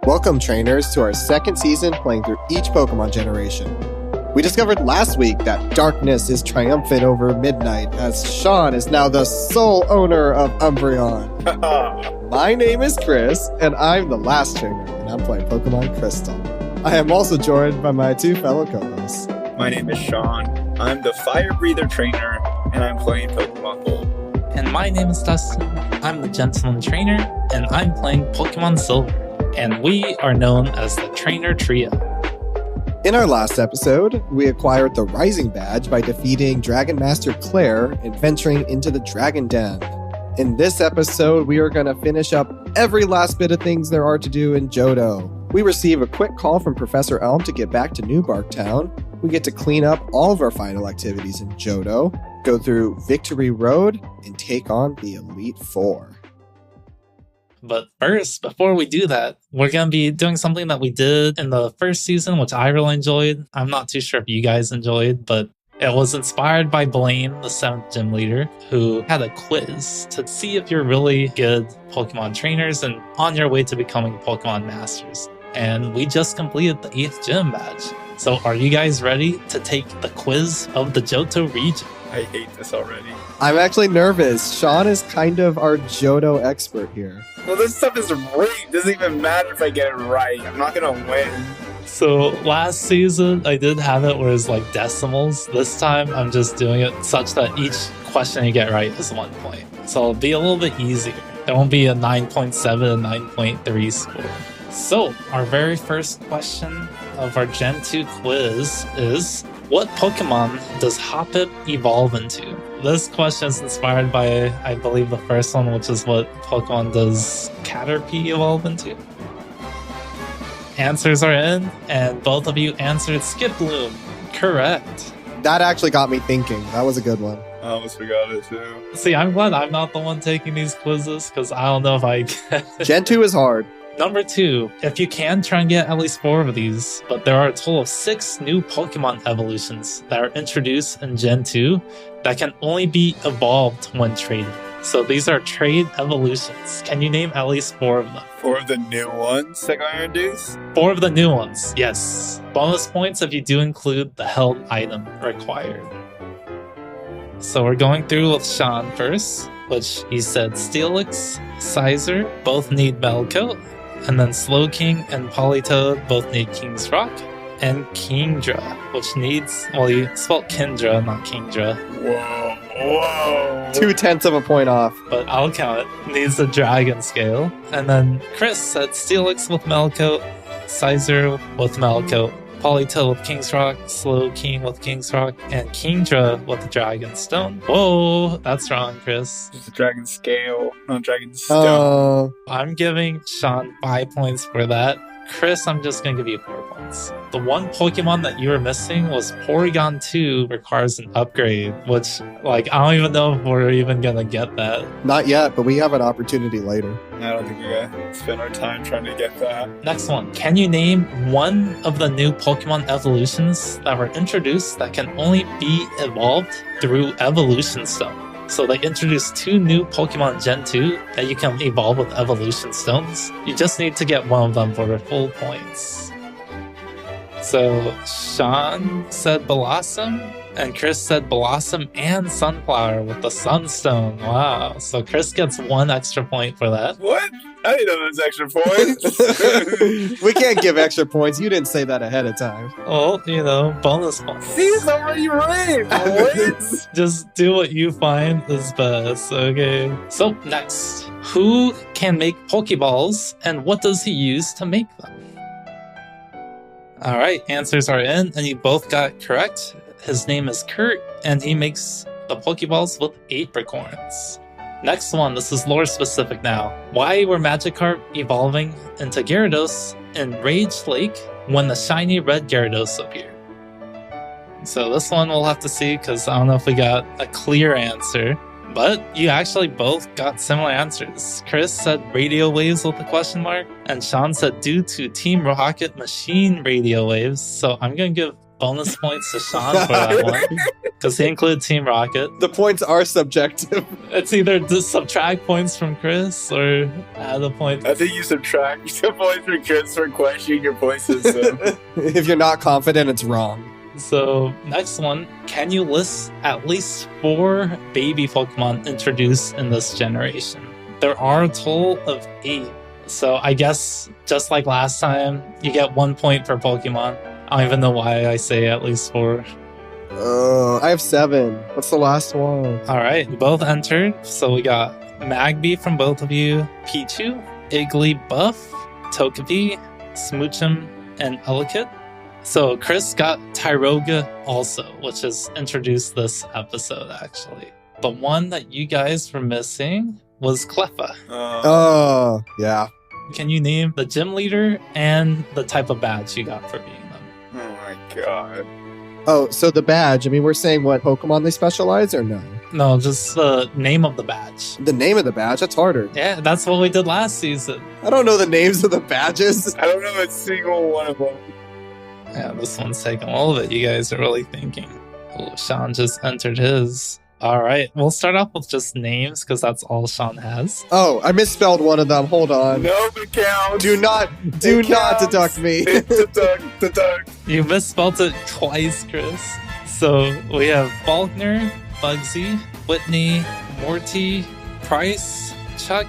Welcome, trainers, to our second season playing through each Pokemon generation. We discovered last week that darkness is triumphant over midnight, as Sean is now the sole owner of Umbreon. My name is Chris, and I'm the last trainer, and I'm playing Pokemon Crystal. I am also joined by my two fellow co-hosts. My name is Sean. I'm the Fire Breather trainer, and I'm playing Pokemon Gold. And my name is Dustin. I'm the Gentleman trainer, and I'm playing Pokemon Silver. And we are known as the Trainer Trio. In our last episode, we acquired the Rising Badge by defeating Dragon Master Claire and venturing into the Dragon Den. In this episode, we are going to finish up every last bit of things there are to do in Johto. We receive a quick call from Professor Elm to get back to New Bark Town. We get to clean up all of our final activities in Johto, go through Victory Road, and take on the Elite Four. But first, before we do that, we're going to be doing something that we did in the first season, which I really enjoyed. I'm not too sure if you guys enjoyed, but it was inspired by Blaine, the 7th gym leader, who had a quiz to see if you're really good Pokemon trainers and on your way to becoming Pokemon Masters. And we just completed the 8th gym badge. So are you guys ready to take the quiz of the Johto region? I hate this already. I'm actually nervous. Sean is kind of our Johto expert here. Well, this stuff is rigged. It doesn't even matter if I get it right. I'm not going to win. So last season, I did have it where it's like decimals. This time, I'm just doing it such that each question you get right is 1 point. So it'll be a little bit easier. There won't be a 9.7 and 9.3 score. So our very first question of our Gen 2 quiz is, what Pokemon does Hoppip evolve into? This question is inspired by, I believe, the first one, which is what Pokemon does Caterpie evolve into? Answers are in, and both of you answered Skiploom. Correct. That actually got me thinking. That was a good one. I almost forgot it too. See, I'm glad I'm not the one taking these quizzes, because I don't know if I get it. Gen 2 is hard. Number 2, if you can, try and get at least 4 of these, but there are a total of 6 new Pokemon evolutions that are introduced in Gen 2 that can only be evolved when traded. So these are trade evolutions. Can you name at least 4 of them? 4 of the new ones that got introduced? 4 of the new ones, yes. Bonus points if you do include the held item required. So we're going through with Sean first, which he said Steelix, Sizer, both need Melcoat. And then Slowking and Politoed both need King's Rock. And Kingdra, which needs, well, you spelled Kindra, not Kingdra. Whoa. 0.2 of a point off. But I'll count it. Needs the Dragon Scale. And then Chris said Steelix with Melcoat, Sizer with Melcoat, Politoed with King's Rock, Slowking with King's Rock, and Kingdra with the Dragon Stone. Whoa, that's wrong, Chris. It's a Dragon Scale, not Dragon Stone. I'm giving Sean 5 points for that. Chris, I'm just going to give you 4 points. The one Pokemon that you were missing was Porygon 2 requires an upgrade, which, I don't even know if we're even going to get that. Not yet, but we have an opportunity later. I don't think we're going to spend our time trying to get that. Next one. Can you name one of the new Pokemon evolutions that were introduced that can only be evolved through Evolution Stone? So they introduced 2 new Pokemon Gen 2 that you can evolve with Evolution Stones. You just need to get one of them for the full points. So Sean said Blossom, and Chris said Blossom and Sunflower with the Sunstone. Wow. So Chris gets 1 extra point for that. What? I didn't know those extra points. We can't give extra points. You didn't say that ahead of time. Oh, bonus points. See, it's already rigged. What? Just do what you find is best, okay? So, next. Who can make Pokeballs, and what does he use to make them? Alright, answers are in, and you both got correct. His name is Kurt, and he makes the Pokeballs with apricorns. Next one, this is lore specific now. Why were Magikarp evolving into Gyarados in Rage Lake when the shiny red Gyarados appeared? So this one we'll have to see, because I don't know if we got a clear answer. But you actually both got similar answers. Chris said radio waves with a question mark, and Sean said due to Team Rocket machine radio waves. So I'm going to give Bonus points to Sean for that one. Because he included Team Rocket. The points are subjective. It's either to subtract points from Chris or add a point. I think you subtract some points from Chris for questioning your point system. If you're not confident, it's wrong. So, next one. Can you list at least 4 baby Pokemon introduced in this generation? There are a total of 8. So, I guess, just like last time, you get 1 point per Pokemon. I don't even know why I say at least 4. I have 7. What's the last one? Alright, you both entered. So, we got Magby from both of you, Pichu, Igglybuff, Togepi, Smoochum, and Elekid. So Chris got Tyrogue also, which is introduced this episode, actually. The one that you guys were missing was Cleffa. Oh, yeah. Can you name the gym leader and the type of badge you got for being them? Oh my god. Oh, so the badge, I mean, we're saying what Pokemon they specialize or no? No, just the name of the badge. The name of the badge? That's harder. Yeah, that's what we did last season. I don't know the names of the badges. I don't know a single one of them. Yeah, this one's taking a little bit. You guys are really thinking. Oh, Sean just entered his. All right, we'll start off with just names because that's all Sean has. Oh, I misspelled one of them. Hold on. No, it counts. Do not deduct me. Deduct. You misspelled it twice, Chris. So we have Faulkner, Bugsy, Whitney, Morty, Price, Chuck,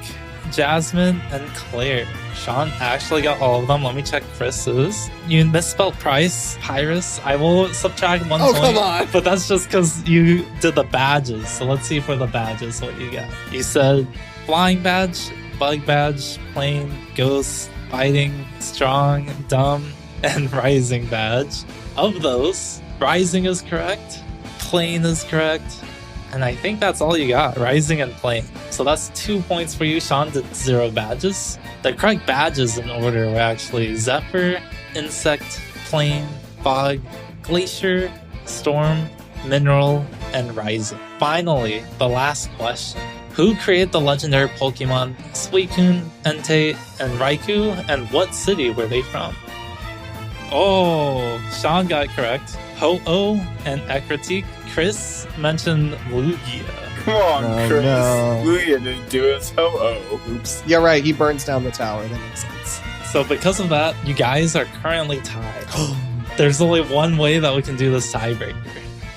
Jasmine, and Claire. Sean actually got all of them. Let me check Chris's. You misspelled Price, Pyrus. I will subtract 1 point. Come on. But that's just because you did the badges. So let's see for the badges what you got. You said Flying Badge, Bug Badge, Plain, Ghost, Fighting, Strong, Dumb, and Rising Badge. Of those, Rising is correct, Plain is correct, and I think that's all you got, Rising and Plain. So that's 2 points for you. Sean did 0 badges. The correct badges in order were actually Zephyr, Insect, Plain, Fog, Glacier, Storm, Mineral, and Rising. Finally, the last question. Who created the legendary Pokemon Suicune, Entei, and Raikou, and what city were they from? Oh, Sean got it correct. Ho-Oh and Ekritik. Chris mentioned Lugia. Come on, Chris. No. Lugia didn't do it. Oh. Oops. You're right. He burns down the tower. That makes sense. So because of that, you guys are currently tied. There's only one way that we can do this tiebreaker.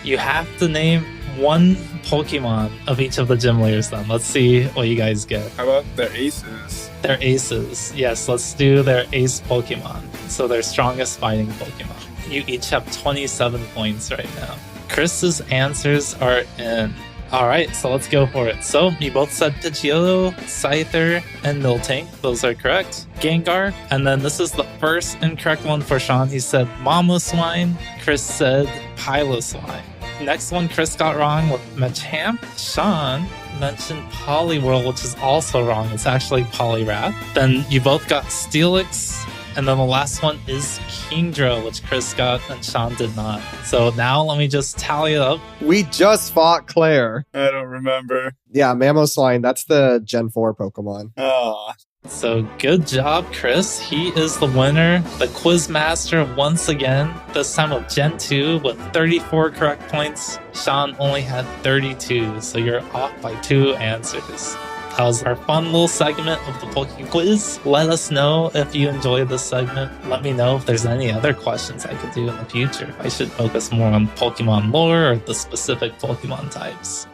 You have to name 1 Pokemon of each of the gym leaders then. Let's see what you guys get. How about their aces? Their aces. Yes, let's do their ace Pokemon. So their strongest fighting Pokemon. You each have 27 points right now. Chris's answers are in. Alright, so let's go for it. So, you both said Pidgeotto, Scyther, and Miltank. Those are correct. Gengar. And then this is the first incorrect one for Sean. He said Mamoswine. Chris said Piloswine. Next one Chris got wrong with Machamp. Sean mentioned Poliwhirl, which is also wrong. It's actually Poliwrath. Then you both got Steelix. And then the last one is Kingdra, which Chris got and Sean did not. So now let me just tally it up. We just fought Claire. I don't remember. Yeah, Mamoswine. That's the Gen 4 Pokemon. Oh. So good job, Chris. He is the winner, the quiz master once again, this time of Gen 2 with 34 correct points. Sean only had 32, so you're off by 2 answers. That was our fun little segment of the Poke Quiz. Let us know if you enjoyed this segment. Let me know if there's any other questions I could do in the future. If I should focus more on Pokemon lore or the specific Pokemon types.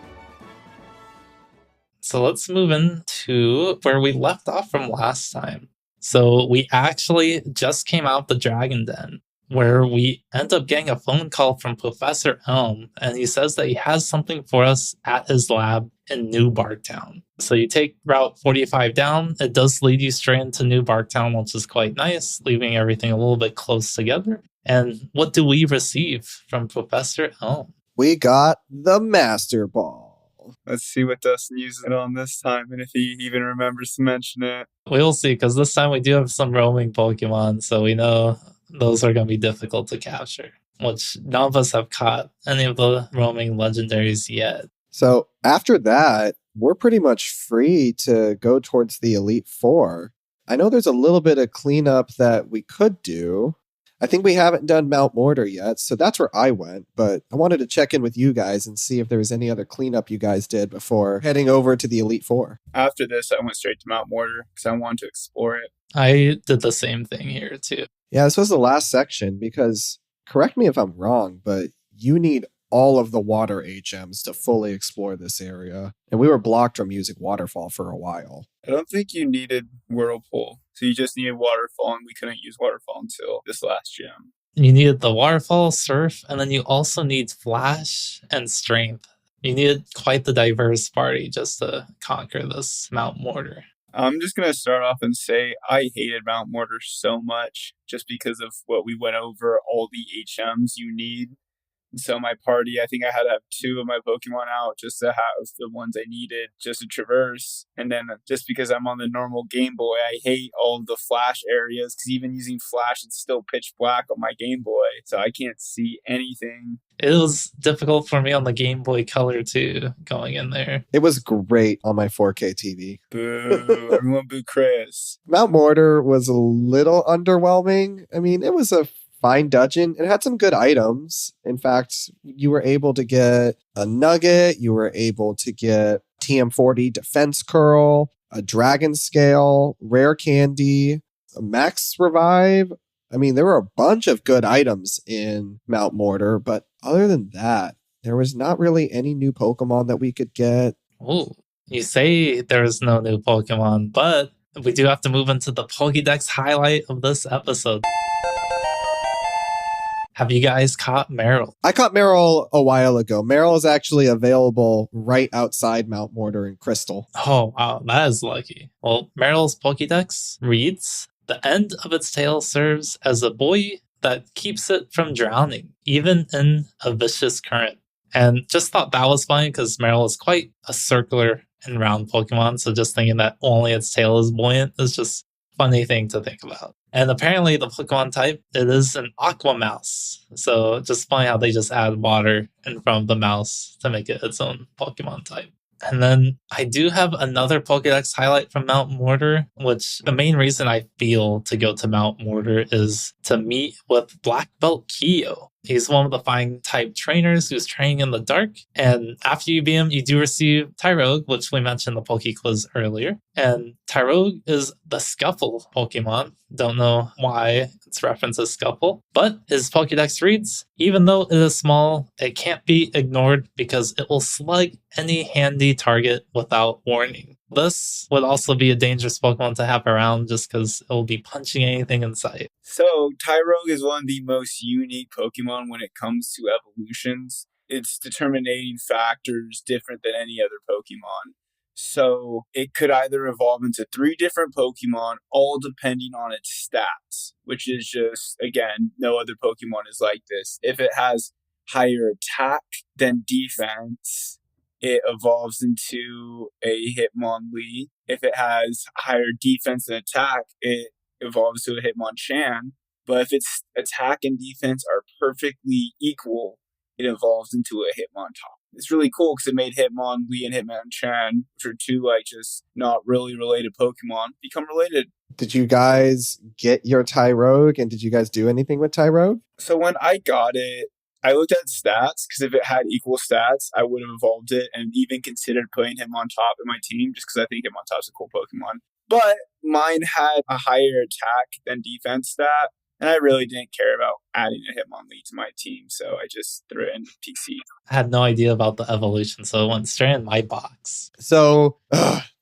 So let's move into where we left off from last time. So we actually just came out the Dragon Den, where we end up getting a phone call from Professor Elm, and he says that he has something for us at his lab in New Barktown. So you take Route 45 down, it does lead you straight into New Barktown, which is quite nice, leaving everything a little bit close together. And what do we receive from Professor Elm? We got the Master Ball. Let's see what Dustin uses it on this time, and if he even remembers to mention it. We'll see, because this time we do have some roaming Pokemon, so we know those are going to be difficult to capture, which none of us have caught any of the roaming legendaries yet. So after that, we're pretty much free to go towards the Elite Four. I know there's a little bit of cleanup that we could do. I think we haven't done Mount Mortar yet, so that's where I went. But I wanted to check in with you guys and see if there was any other cleanup you guys did before heading over to the Elite Four. After this, I went straight to Mount Mortar because I wanted to explore it. I did the same thing here too. Yeah, this was the last section because, correct me if I'm wrong, but you need all of the water HMs to fully explore this area. And we were blocked from using Waterfall for a while. I don't think you needed Whirlpool. So you just needed Waterfall, and we couldn't use Waterfall until this last gym. You needed the Waterfall, Surf, and then you also need Flash and Strength. You needed quite the diverse party just to conquer this Mount Mortar. I'm just going to start off and say I hated Mount Mortar so much just because of what we went over, all the HMs you need. And so my party, I think I had to have 2 of my Pokemon out just to have the ones I needed just to traverse. And then just because I'm on the normal Game Boy, I hate all of the Flash areas because even using Flash, it's still pitch black on my Game Boy. So I can't see anything. It was difficult for me on the Game Boy Color too, going in there. It was great on my 4K TV. Boo. Everyone boo Chris. Mount Mortar was a little underwhelming. I mean, it was a fine dungeon. It had some good items. In fact, you were able to get a nugget. You were able to get TM40 defense curl, a dragon scale, rare candy, a max revive. I mean, there were a bunch of good items in Mount Mortar, but other than that, there was not really any new Pokemon that we could get. Oh, you say there's no new Pokemon, but we do have to move into the Pokedex highlight of this episode. Have you guys caught Marill? I caught Marill a while ago. Marill is actually available right outside Mount Mortar in Crystal. Oh, wow, that is lucky. Well, Marill's Pokédex reads, the end of its tail serves as a buoy that keeps it from drowning, even in a vicious current. And just thought that was funny because Marill is quite a circular and round Pokemon, so just thinking that only its tail is buoyant is just a funny thing to think about. And apparently the Pokemon type, it is an Aqua Mouse. So just funny how they just add water in front of the mouse to make it its own Pokemon type. And then I do have another Pokedex highlight from Mount Mortar, which the main reason I feel to go to Mount Mortar is to meet with Black Belt Kyo. He's one of the fine type trainers who's training in the dark. And after you beat him, you do receive Tyrogue, which we mentioned in the Poke Quiz earlier. And Tyrogue is the Scuffle Pokemon. Don't know why it's referenced as Scuffle. But his Pokedex reads, even though it is small, it can't be ignored because it will slug any handy target without warning. This would also be a dangerous Pokemon to have around just because it will be punching anything in sight. So, Tyrogue is one of the most unique Pokemon when it comes to evolutions. Its determining factors different than any other Pokemon. So, it could either evolve into 3 different Pokemon, all depending on its stats, which is just, again, no other Pokemon is like this. If it has higher attack than defense, it evolves into a Hitmonlee. If it has higher defense than attack, it evolves to a Hitmonchan. But if its attack and defense are perfectly equal, it evolves into a Hitmontop. It's really cool because it made Hitmonlee and Hitmonchan, which are 2 just not really related Pokemon, become related. Did you guys get your Tyrogue, and did you guys do anything with Tyrogue? So when I got it, I looked at stats, because if it had equal stats, I would have evolved it and even considered putting him on top in my team, just because I think Hitmontop's a cool Pokemon. But mine had a higher attack than defense stat, and I really didn't care about adding a Hitmonlee to my team, so I just threw it in PC. I had no idea about the evolution, so it went straight in my box. So,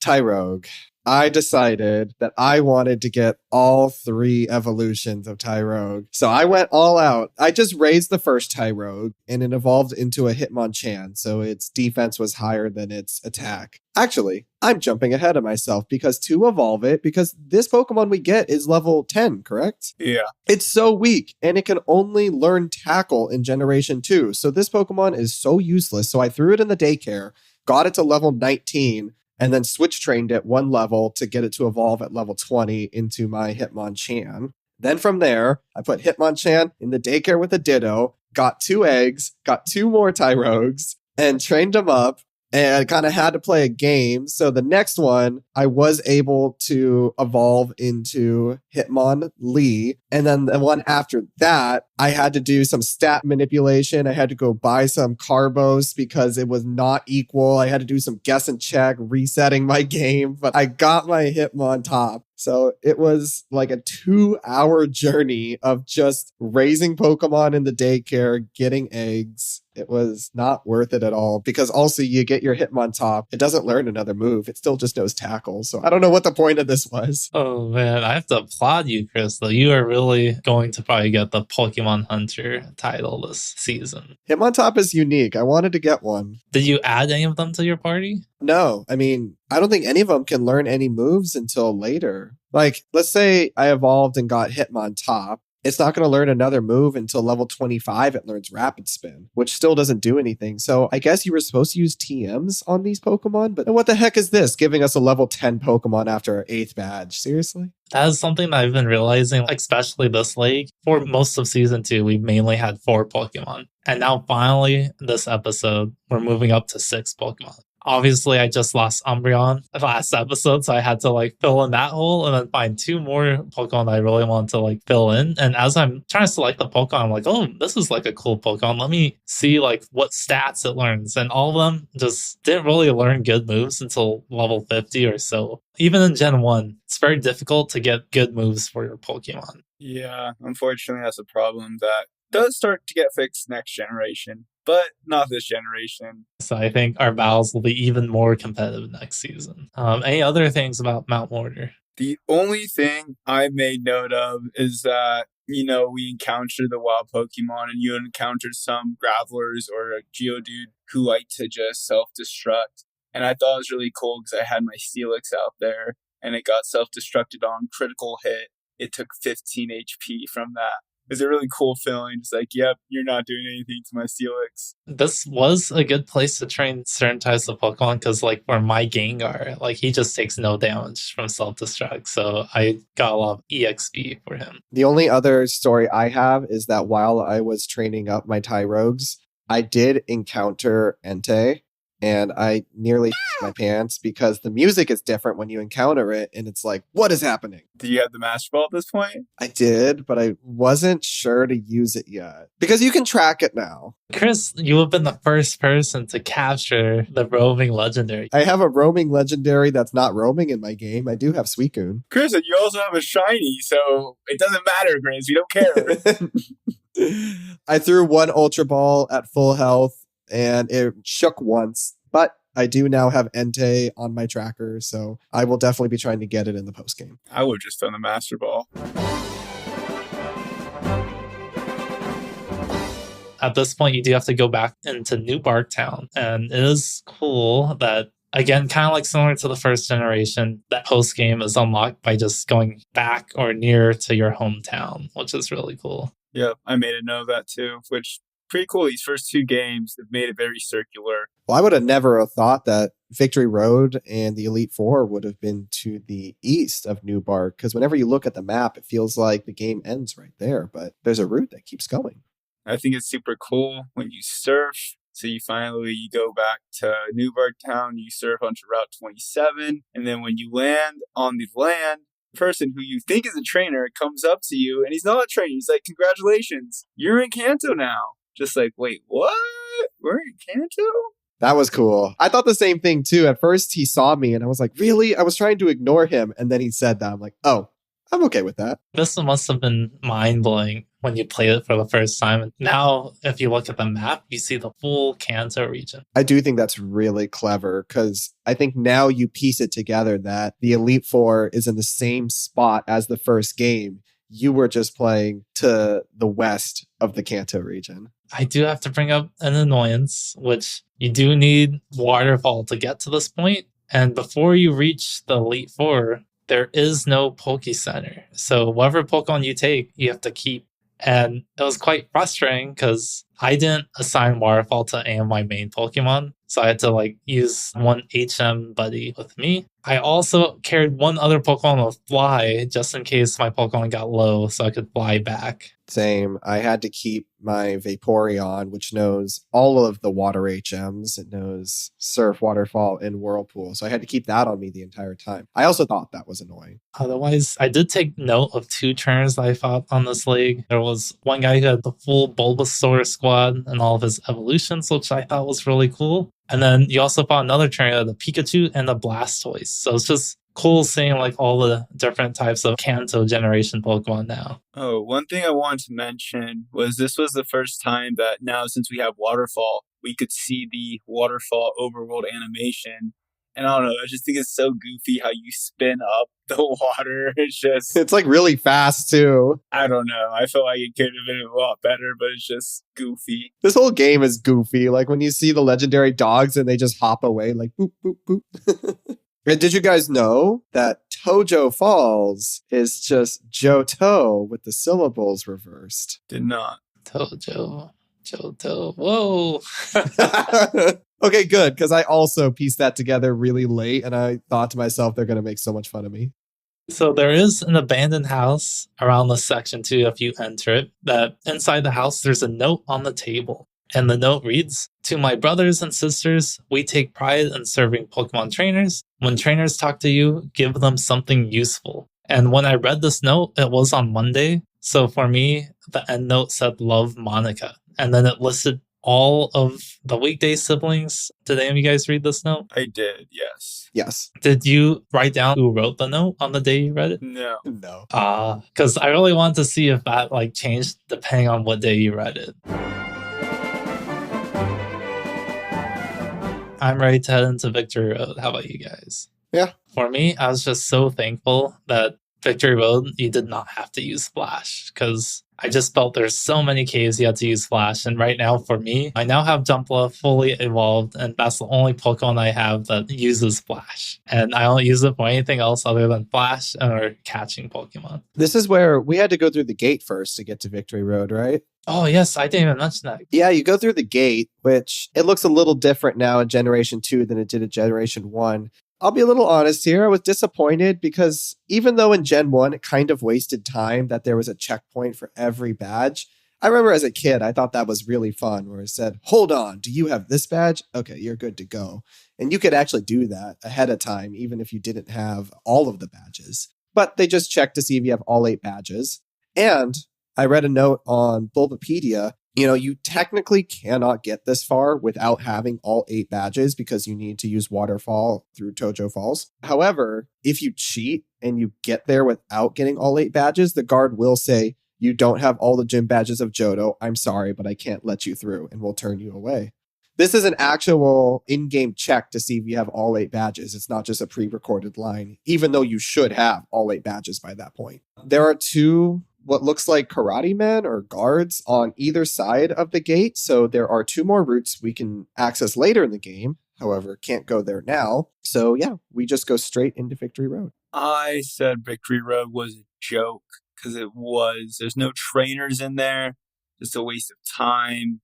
Tyrogue. I decided that I wanted to get all 3 evolutions of Tyrogue. So I went all out. I just raised the first Tyrogue, and it evolved into a Hitmonchan, so its defense was higher than its attack. Actually, I'm jumping ahead of myself because to evolve it, because this Pokemon we get is level 10, correct? Yeah. It's so weak, and it can only learn Tackle in Generation 2. So this Pokemon is so useless. So I threw it in the daycare, got it to level 19, and then switch trained it 1 level to get it to evolve at level 20 into my Hitmonchan. Then from there, I put Hitmonchan in the daycare with a Ditto, got 2 eggs, got 2 more Tyrogues, and trained them up. and I kind of had to play a game. So the next one, I was able to evolve into Hitmonlee. And then the one after that, I had to do some stat manipulation. I had to go buy some Carbos because it was not equal. I had to do some guess and check, resetting my game, but I got my Hitmontop. So it was like a 2-hour journey of just raising Pokemon in the daycare, getting eggs. It was not worth it at all because also you get your Hitmontop. It doesn't learn another move. It still just knows tackle. So I don't know what the point of this was. Oh man, I have to applaud you, Chris, though. You are really going to probably get the Pokemon Hunter title this season. Hitmontop is unique. I wanted to get one. Did you add any of them to your party? No, I mean, I don't think any of them can learn any moves until later. Like, let's say I evolved and got Hitmontop. It's not going to learn another move until level 25. It learns Rapid Spin, which still doesn't do anything. So I guess you were supposed to use TMs on these Pokemon, but what the heck is this? Giving us a level 10 Pokemon after our 8th badge. Seriously? That is something that I've been realizing, especially this league. For most of Season 2, we mainly had 4 Pokemon. And now finally, this episode, we're moving up to 6 Pokemon. Obviously, I just lost Umbreon last episode, so I had to fill in that hole and then find 2 more Pokemon that I really want to fill in. And as I'm trying to select the Pokemon, I'm like, oh, this is a cool Pokemon. Let me see what stats it learns. And all of them just didn't really learn good moves until level 50 or so. Even in Gen 1, it's very difficult to get good moves for your Pokemon. Yeah, unfortunately, that's a problem that does start to get fixed next generation, but not this generation. So I think our battles will be even more competitive next season. Any other things about Mount Mortar? The only thing I made note of is that, we encountered the wild Pokemon and you encountered some Gravelers or a Geodude who like to just self-destruct. And I thought it was really cool because I had my Steelix out there and it got self-destructed on critical hit. It took 15 HP from that. It was a really cool feeling. Just yep, you're not doing anything to my Steelix. This was a good place to train certain types of Pokemon because, for my Gengar, he just takes no damage from self-destruct. So I got a lot of EXP for him. The only other story I have is that while I was training up my Tyrogues, I did encounter Entei. And I nearly my pants because the music is different when you encounter it. And it's what is happening? Do you have the Master Ball at this point? I did, but I wasn't sure to use it yet. Because you can track it now. Chris, you have been the first person to capture the roaming legendary. I have a roaming legendary that's not roaming in my game. I do have Suicune. Chris, and you also have a shiny, so it doesn't matter, Grace. We don't care. I threw one Ultra Ball at full health. And it shook once, but I do now have Entei on my tracker, so I will definitely be trying to get it in the postgame. I would have just done the Master Ball. At this point, you do have to go back into New Bark Town, and it is cool that, again, kind of similar to the first generation, that postgame is unlocked by just going back or near to your hometown, which is really cool. Yep, I made a note of that too, which pretty cool. These first 2 games have made it very circular. Well, I would have never thought that Victory Road and the Elite Four would have been to the east of New Bark, because whenever you look at the map, it feels like the game ends right there, but there's a route that keeps going. I think it's super cool when you surf. So you go back to New Bark Town, you surf onto Route 27, and then when you land on the land, person who you think is a trainer comes up to you, and he's not a trainer. He's like, congratulations, you're in Kanto now. Just wait, what? We're in Kanto? That was cool. I thought the same thing too. At first he saw me and I was like, really? I was trying to ignore him. And then he said that. I'm like, oh, I'm okay with that. This must have been mind-blowing when you played it for the first time. And now, if you look at the map, you see the full Kanto region. I do think that's really clever because I think now you piece it together that the Elite Four is in the same spot as the first game. You were just playing to the west of the Kanto region. I do have to bring up an annoyance, which you do need Waterfall to get to this point. And before you reach the Elite Four, there is no Poke Center. So whatever Pokemon you take, you have to keep. And it was quite frustrating because I didn't assign Waterfall to any of my main Pokemon. So I had to use one HM buddy with me. I also carried one other Pokemon with Fly just in case my Pokemon got low so I could fly back. Same. I had to keep my Vaporeon, which knows all of the water HMs. It knows Surf, Waterfall, and Whirlpool. So I had to keep that on me the entire time. I also thought that was annoying. Otherwise, I did take note of 2 trainers that I fought on this league. There was one guy who had the full Bulbasaur squad and all of his evolutions, which I thought was really cool. And then you also fought another trainer, the Pikachu and the Blastoise. So it's just cool seeing like all the different types of Kanto generation Pokemon now. Oh, one thing I wanted to mention was this was the first time that now, since we have Waterfall, we could see the Waterfall overworld animation. And I don't know, I just think it's so goofy how you spin up the water. It's like really fast too. I don't know. I feel like it could have been a lot better, but it's just goofy. This whole game is goofy. Like when you see the legendary dogs and they just hop away like boop, boop, boop. And did you guys know that Tojo Falls is just Johto with the syllables reversed? Did not. Tojo, Johto, whoa. Okay, good, because I also pieced that together really late, and I thought to myself, they're going to make so much fun of me. So there is an abandoned house around this section too, if you enter it, that inside the house, there's a note on the table. And the note reads, "To my brothers and sisters, we take pride in serving Pokemon trainers. When trainers talk to you, give them something useful." And when I read this note, it was on Monday. So for me, the end note said, "Love, Monica." And then it listed all of the weekday siblings. Did any of you guys read this note? I did, yes. Yes. Did you write down who wrote the note on the day you read it? No. Because I really wanted to see if that like changed depending on what day you read it. I'm ready to head into Victory Road. How about you guys? Yeah. For me, I was just so thankful that Victory Road, you did not have to use Flash, because I just felt there's so many caves you had to use Flash. And right now, for me, I now have Jumpla fully evolved, and that's the only Pokemon I have that uses Flash. And I don't use it for anything else other than Flash or catching Pokemon. This is where we had to go through the gate first to get to Victory Road, right? Oh, yes, I didn't even mention that. Yeah, you go through the gate, which it looks a little different now in Generation 2 than it did in Generation 1. I'll be a little honest here. I was disappointed because even though in Gen 1 it kind of wasted time that there was a checkpoint for every badge, I remember as a kid, I thought that was really fun where it said, "Hold on, do you have this badge? Okay, you're good to go." And you could actually do that ahead of time, even if you didn't have all of the badges. But they just check to see if you have all 8 badges. And I read a note on Bulbapedia. You technically cannot get this far without having all 8 badges because you need to use Waterfall through Tojo Falls. However, if you cheat and you get there without getting all 8 badges, the guard will say, "You don't have all the gym badges of Johto. I'm sorry, but I can't let you through," and will turn you away. This is an actual in-game check to see if you have all 8 badges. It's not just a pre-recorded line, even though you should have all 8 badges by that point. There are 2 what looks like karate men or guards on either side of the gate. So there are 2 more routes we can access later in the game. However, can't go there now. So yeah, we just go straight into Victory Road. I said Victory Road was a joke because it was. There's no trainers in there. Just a waste of time.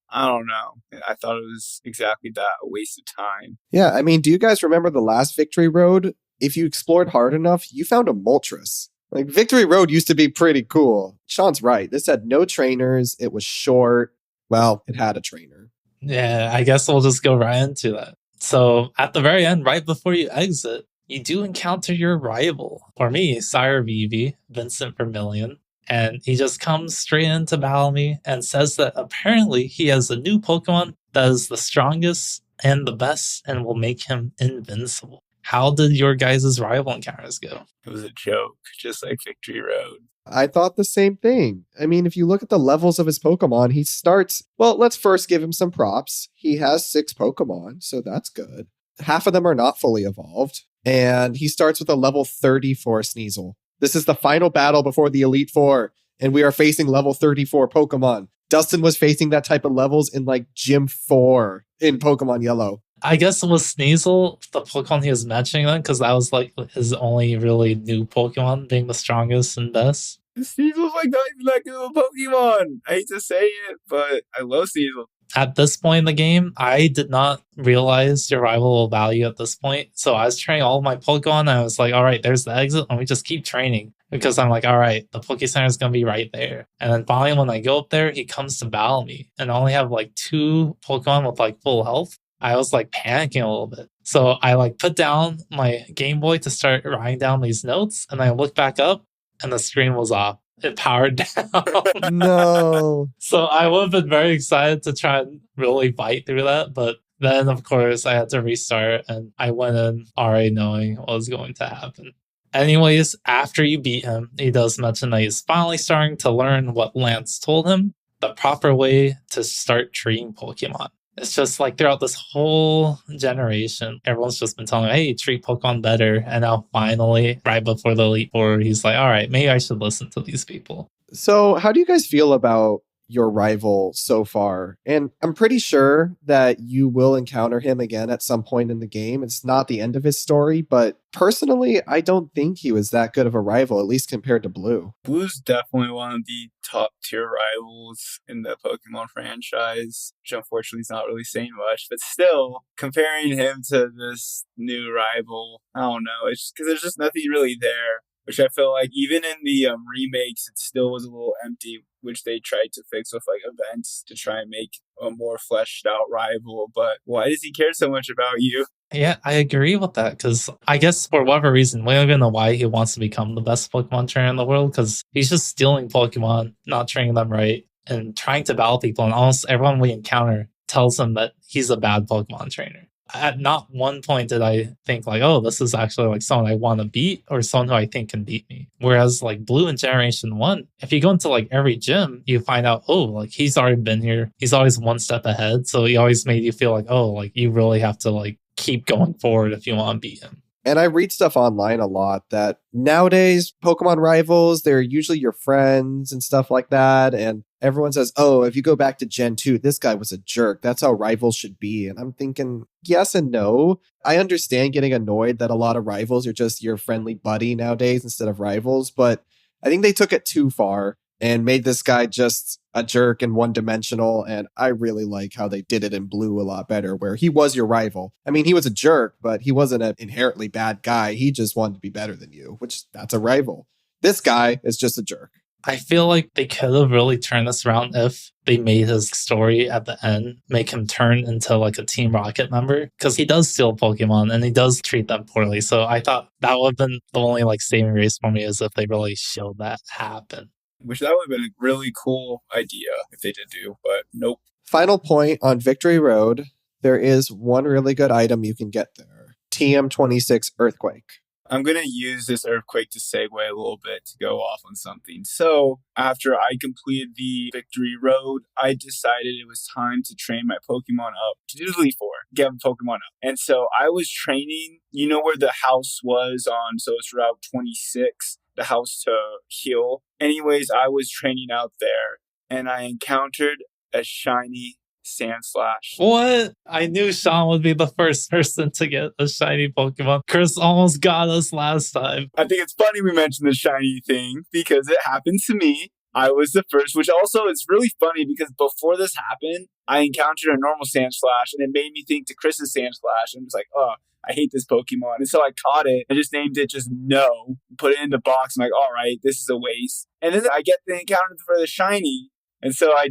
I don't know. I thought it was exactly that, a waste of time. Yeah, I mean, do you guys remember the last Victory Road? If you explored hard enough, you found a Moltres. Like, Victory Road used to be pretty cool. Sean's right. This had no trainers. It was short. Well, it had a trainer. Yeah, I guess we'll just go right into that. So at the very end, right before you exit, you do encounter your rival. For me, Sire Vivi, Vincent Vermillion. And he just comes straight in to battle me and says that apparently he has a new Pokemon that is the strongest and the best and will make him invincible. How did your guys' rival encounters go? It was a joke, just like Victory Road. I thought the same thing. I mean, if you look at the levels of his Pokemon, he starts... Well, let's first give him some props. He has 6 Pokemon, so that's good. Half of them are not fully evolved. And he starts with a level 34 Sneasel. This is the final battle before the Elite Four, and we are facing level 34 Pokemon. Dustin was facing that type of levels in like Gym 4 in Pokemon Yellow. I guess it was Sneasel, the Pokemon he was mentioning then, because that was like his only really new Pokemon, being the strongest and best. Sneasel's like not even that good of a Pokemon. I hate to say it, but I love Sneasel. At this point in the game, I did not realize your rival will value at this point. So I was training all of my Pokemon, and I was like, all right, there's the exit. Let me just keep training. because I'm like, all right, the Poke Center is going to be right there. And then finally, when I go up there, he comes to battle me and I only have like 2 Pokemon with like full health. I was like panicking a little bit. So I like put down my Game Boy to start writing down these notes. And I looked back up and the screen was off. It powered down. No. So I would have been very excited to try and really fight through that. But then, of course, I had to restart and I went in already knowing what was going to happen. Anyways, after you beat him, he does mention that he's finally starting to learn what Lance told him, the proper way to start treating Pokemon. It's just like throughout this whole generation, everyone's just been telling him, hey, treat Pokemon better. And now finally, right before the Elite Four, he's like, all right, maybe I should listen to these people. So how do you guys feel about your rival so far? And I'm pretty sure that you will encounter him again at some point in the game. It's not the end of his story, but personally, I don't think he was that good of a rival, at least compared to Blue. Blue's definitely one of the top tier rivals in the Pokemon franchise, which unfortunately is not really saying much, but still, comparing him to this new rival, I don't know, it's because there's just nothing really there. Which I feel like even in the remakes, it still was a little empty, which they tried to fix with like events to try and make a more fleshed out rival. But why does he care so much about you? Yeah, I agree with that because I guess for whatever reason, we don't even know why he wants to become the best Pokemon trainer in the world because he's just stealing Pokemon, not training them right, and trying to battle people. And almost everyone we encounter tells him that he's a bad Pokemon trainer. At not one point did I think like, oh, this is actually like someone I want to beat or someone who I think can beat me. Whereas like Blue in Generation 1, if you go into like every gym, you find out, oh, like he's already been here. He's always one step ahead. So he always made you feel like, oh, like you really have to like keep going forward if you want to beat him. And I read stuff online a lot that nowadays Pokemon rivals, they're usually your friends and stuff like that. And everyone says, oh, if you go back to Gen 2, this guy was a jerk. That's how rivals should be. And I'm thinking, yes and no. I understand getting annoyed that a lot of rivals are just your friendly buddy nowadays instead of rivals. But I think they took it too far and made this guy just a jerk and one-dimensional, and I really like how they did it in Blue a lot better, where he was your rival. I mean, he was a jerk, but he wasn't an inherently bad guy. He just wanted to be better than you, which that's a rival. This guy is just a jerk. I feel like they could have really turned this around if they made his story at the end, make him turn into like a Team Rocket member, because he does steal Pokemon and he does treat them poorly. So I thought that would have been the only like saving grace for me is if they really showed that happen. Which that would have been a really cool idea if they did do, but nope. Final point on Victory Road, there is one really good item you can get there. TM26 Earthquake. I'm going to use this Earthquake to segue a little bit to go off on something. So after I completed the Victory Road, I decided it was time to train my Pokemon up to do the Elite Four, get my Pokemon up. And so I was training, you know where the house was on, so it's Route 26, the house to heal. Anyways, I was training out there and I encountered a shiny Sandslash. What? I knew Sean would be the first person to get a shiny Pokemon. Chris almost got us last time. I think it's funny we mentioned the shiny thing because it happened to me. I was the first, which also is really funny because before this happened, I encountered a normal Sandslash and it made me think to Chris's Sandslash and I was like, oh, I hate this Pokemon. And so I caught it and just named it just No, put it in the box. I'm like, all right, this is a waste. And then I get the encounter for the shiny. And so I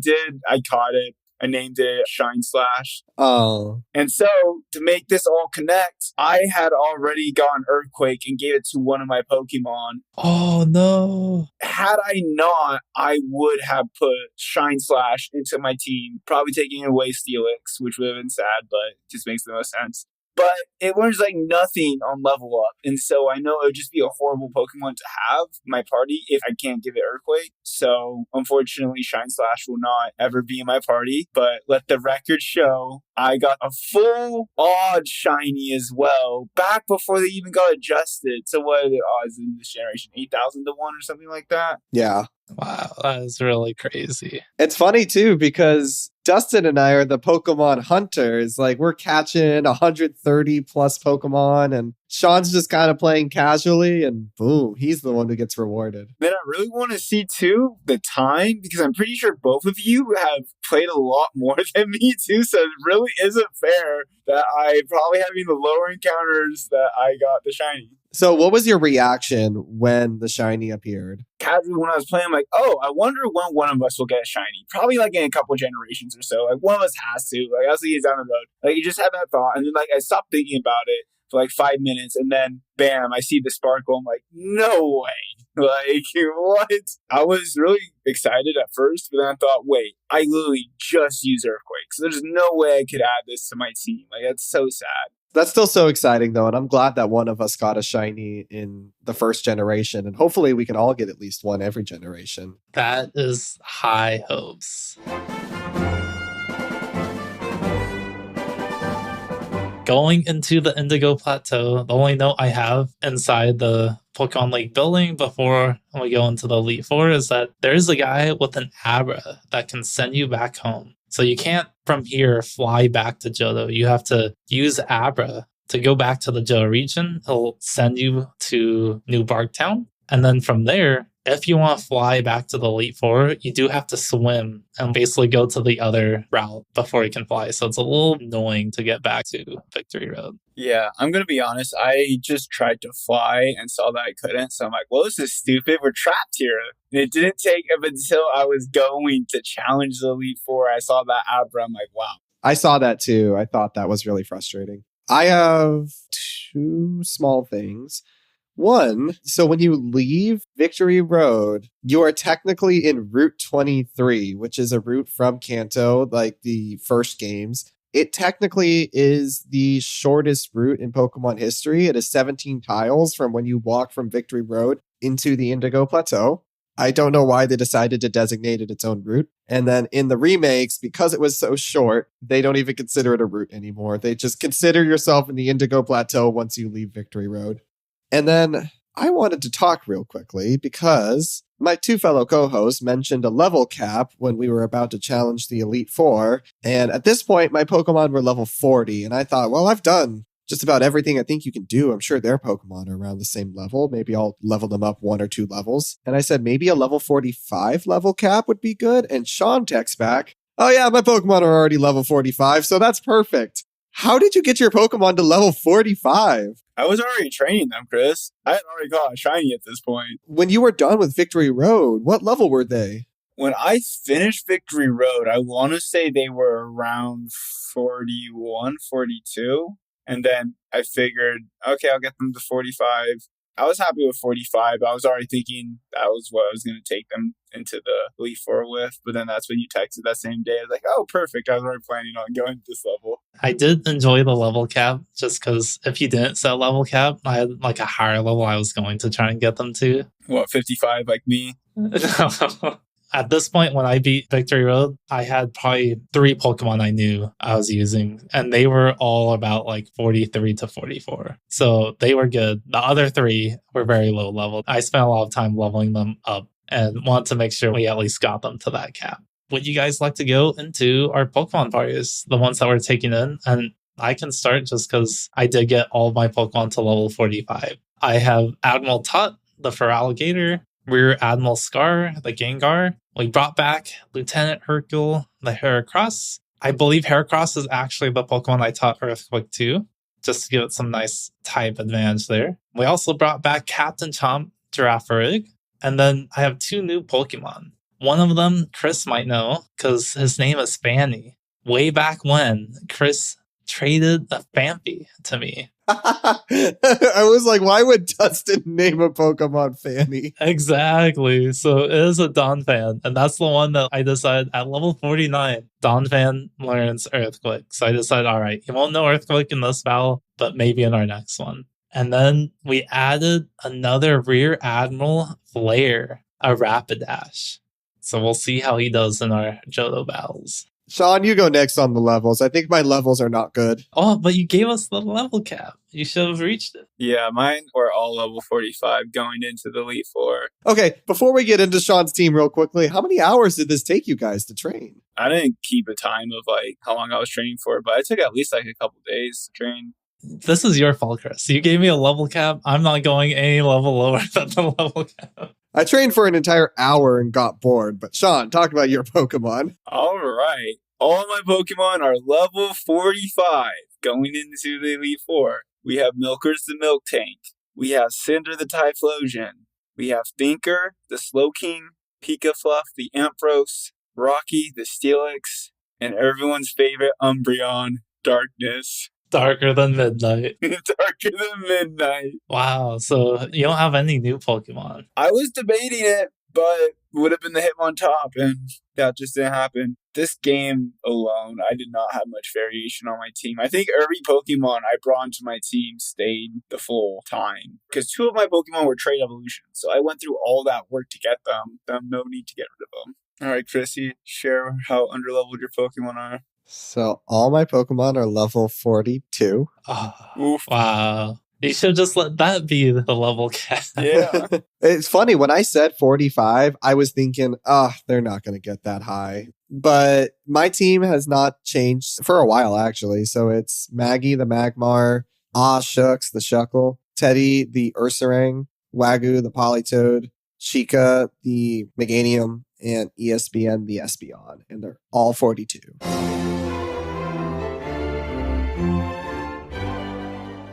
caught it. I named it Sandslash. Oh. And so to make this all connect, I had already gotten Earthquake and gave it to one of my Pokemon. Oh, no. Had I not, I would have put Sandslash into my team, probably taking away Steelix, which would have been sad, but it just makes the most sense. But it learns like nothing on level up. And so I know it would just be a horrible Pokemon to have in my party if I can't give it Earthquake. So unfortunately, Sandslash will not ever be in my party. But let the record show, I got a full odd shiny as well back before they even got adjusted. So what are the odds in this generation? 8,000 to 1 or something like that? Yeah. Wow, that is really crazy. It's funny too because Dustin and I are the Pokemon hunters. Like we're catching 130 plus Pokemon and Sean's just kind of playing casually, and boom, he's the one who gets rewarded. Then I really want to see, too, the time, because I'm pretty sure both of you have played a lot more than me, too, so it really isn't fair that I probably having the lower encounters that I got the shiny. So what was your reaction when the shiny appeared? Casually, when I was playing, I'm like, oh, I wonder when one of us will get a shiny. Probably like in a couple generations or so. Like one of us has to. Like I'll see it down the road. Like you just have that thought. And then like I stopped thinking about it for like 5 minutes. And then bam, I see the sparkle. I'm like, no way. Like what? I was really excited at first, but then I thought, wait, I literally just used Earthquake. So there's no way I could add this to my team. Like that's so sad. That's still so exciting, though, and I'm glad that one of us got a shiny in the first generation, and hopefully we can all get at least one every generation. That is high hopes. Going into the Indigo Plateau, the only note I have inside the Pokemon League building before we go into the Elite Four is that there's a guy with an Abra that can send you back home. So you can't, from here, fly back to Johto. You have to use Abra to go back to the Johto region. He'll send you to New Barktown. And then from there, if you want to fly back to the Elite Four, you do have to swim and basically go to the other route before you can fly. So it's a little annoying to get back to Victory Road. Yeah, I'm going to be honest. I just tried to fly and saw that I couldn't. So I'm like, well, this is stupid. We're trapped here. And it didn't take up until I was going to challenge the Elite Four. I saw that Abra. I'm like, wow. I saw that too. I thought that was really frustrating. I have two small things. One, so when you leave Victory Road, you are technically in Route 23, which is a route from Kanto, like the first games. It technically is the shortest route in Pokemon history. It is 17 tiles from when you walk from Victory Road into the Indigo Plateau. I don't know why they decided to designate it its own route. And then in the remakes, because it was so short, they don't even consider it a route anymore. They just consider yourself in the Indigo Plateau once you leave Victory Road. And then I wanted to talk real quickly because my two fellow co-hosts mentioned a level cap when we were about to challenge the Elite Four. And at this point, my Pokemon were level 40. And I thought, well, I've done just about everything I think you can do. I'm sure their Pokemon are around the same level. Maybe I'll level them up 1 or 2 levels. And I said, maybe a level 45 level cap would be good. And Sean texts back, oh yeah, my Pokemon are already level 45, so that's perfect. How did you get your Pokemon to level 45? I was already training them, Chris. I had already got a shiny at this point. When you were done with Victory Road, what level were they? When I finished Victory Road, I want to say they were around 41, 42. And then I figured, okay, I'll get them to 45. I was happy with 45. I was already thinking that was what I was going to take them into the Elite Four with. But then that's when you texted that same day. I was like, oh, perfect. I was already planning on going to this level. I did enjoy the level cap just because if you didn't set level cap, I had like a higher level I was going to try and get them to. What, 55 like me? At this point, when I beat Victory Road, I had probably 3 Pokemon I knew I was using, and they were all about like 43 to 44. So they were good. The other 3 were very low level. I spent a lot of time leveling them up and wanted to make sure we at least got them to that cap. Would you guys like to go into our Pokemon parties, the ones that we're taking in? And I can start just because I did get all of my Pokemon to level 45. I have Admiral Tut, the Feraligatr, Rear Admiral Scar, the Gengar. We brought back Lieutenant Hercule, the Heracross. I believe Heracross is actually the Pokemon I taught Earthquake to, just to give it some nice type advantage there. We also brought back Captain Chomp, Girafarig. And then I have 2 new Pokemon. One of them, Chris might know, because his name is Fanny. Way back when, Chris traded a Phanpy to me. I was like, why would Dustin name a Pokemon Fanny? Exactly. So it is a Donphan, and that's the one that I decided at level 49, Donphan learns Earthquake. So I decided, all right, he won't know Earthquake in this battle, but maybe in our next one. And then we added another Rear Admiral Flare, a Rapidash. So we'll see how he does in our Johto Battles. Sean, you go next on the levels. I think my levels are not good. Oh, but you gave us the level cap. You should have reached it. Yeah, mine were all level 45 going into the Elite Four. Okay, before we get into Sean's team real quickly, how many hours did this take you guys to train? I didn't keep a time of like how long I was training for, but it took at least like a couple days to train. This is your fault, Chris. You gave me a level cap. I'm not going any level lower than the level cap. I trained for an entire hour and got bored, but Sean, talk about your Pokemon. All right. All my Pokemon are level 45 going into the Elite Four. We have Milkers the Milk Tank. We have Cinder the Typhlosion. We have Thinker the Slowking, Pikafluff the Ampharos, Rocky the Steelix, and everyone's favorite Umbreon, Darkness. Darker than midnight. Darker than midnight. Wow, so you don't have any new Pokemon. I was debating it, but would have been the Hitmontop, and that just didn't happen. This game alone, I did not have much variation on my team. I think every Pokemon I brought into my team stayed the full time, because 2 of my Pokemon were trade evolutions, so I went through all that work to get them. No need to get rid of them. All right, Chrissy, share how underleveled your Pokemon are. So all my Pokemon are level 42. Oh, wow. You should just let that be the level cap. Yeah. It's funny, when I said 45, I was thinking, they're not going to get that high. But my team has not changed for a while, actually. So it's Maggie the Magmar, Shucks the Shuckle, Teddy the Ursaring, Wagyu the Politoed, Chica the Meganium, and ESPN the Espeon. And they're all 42.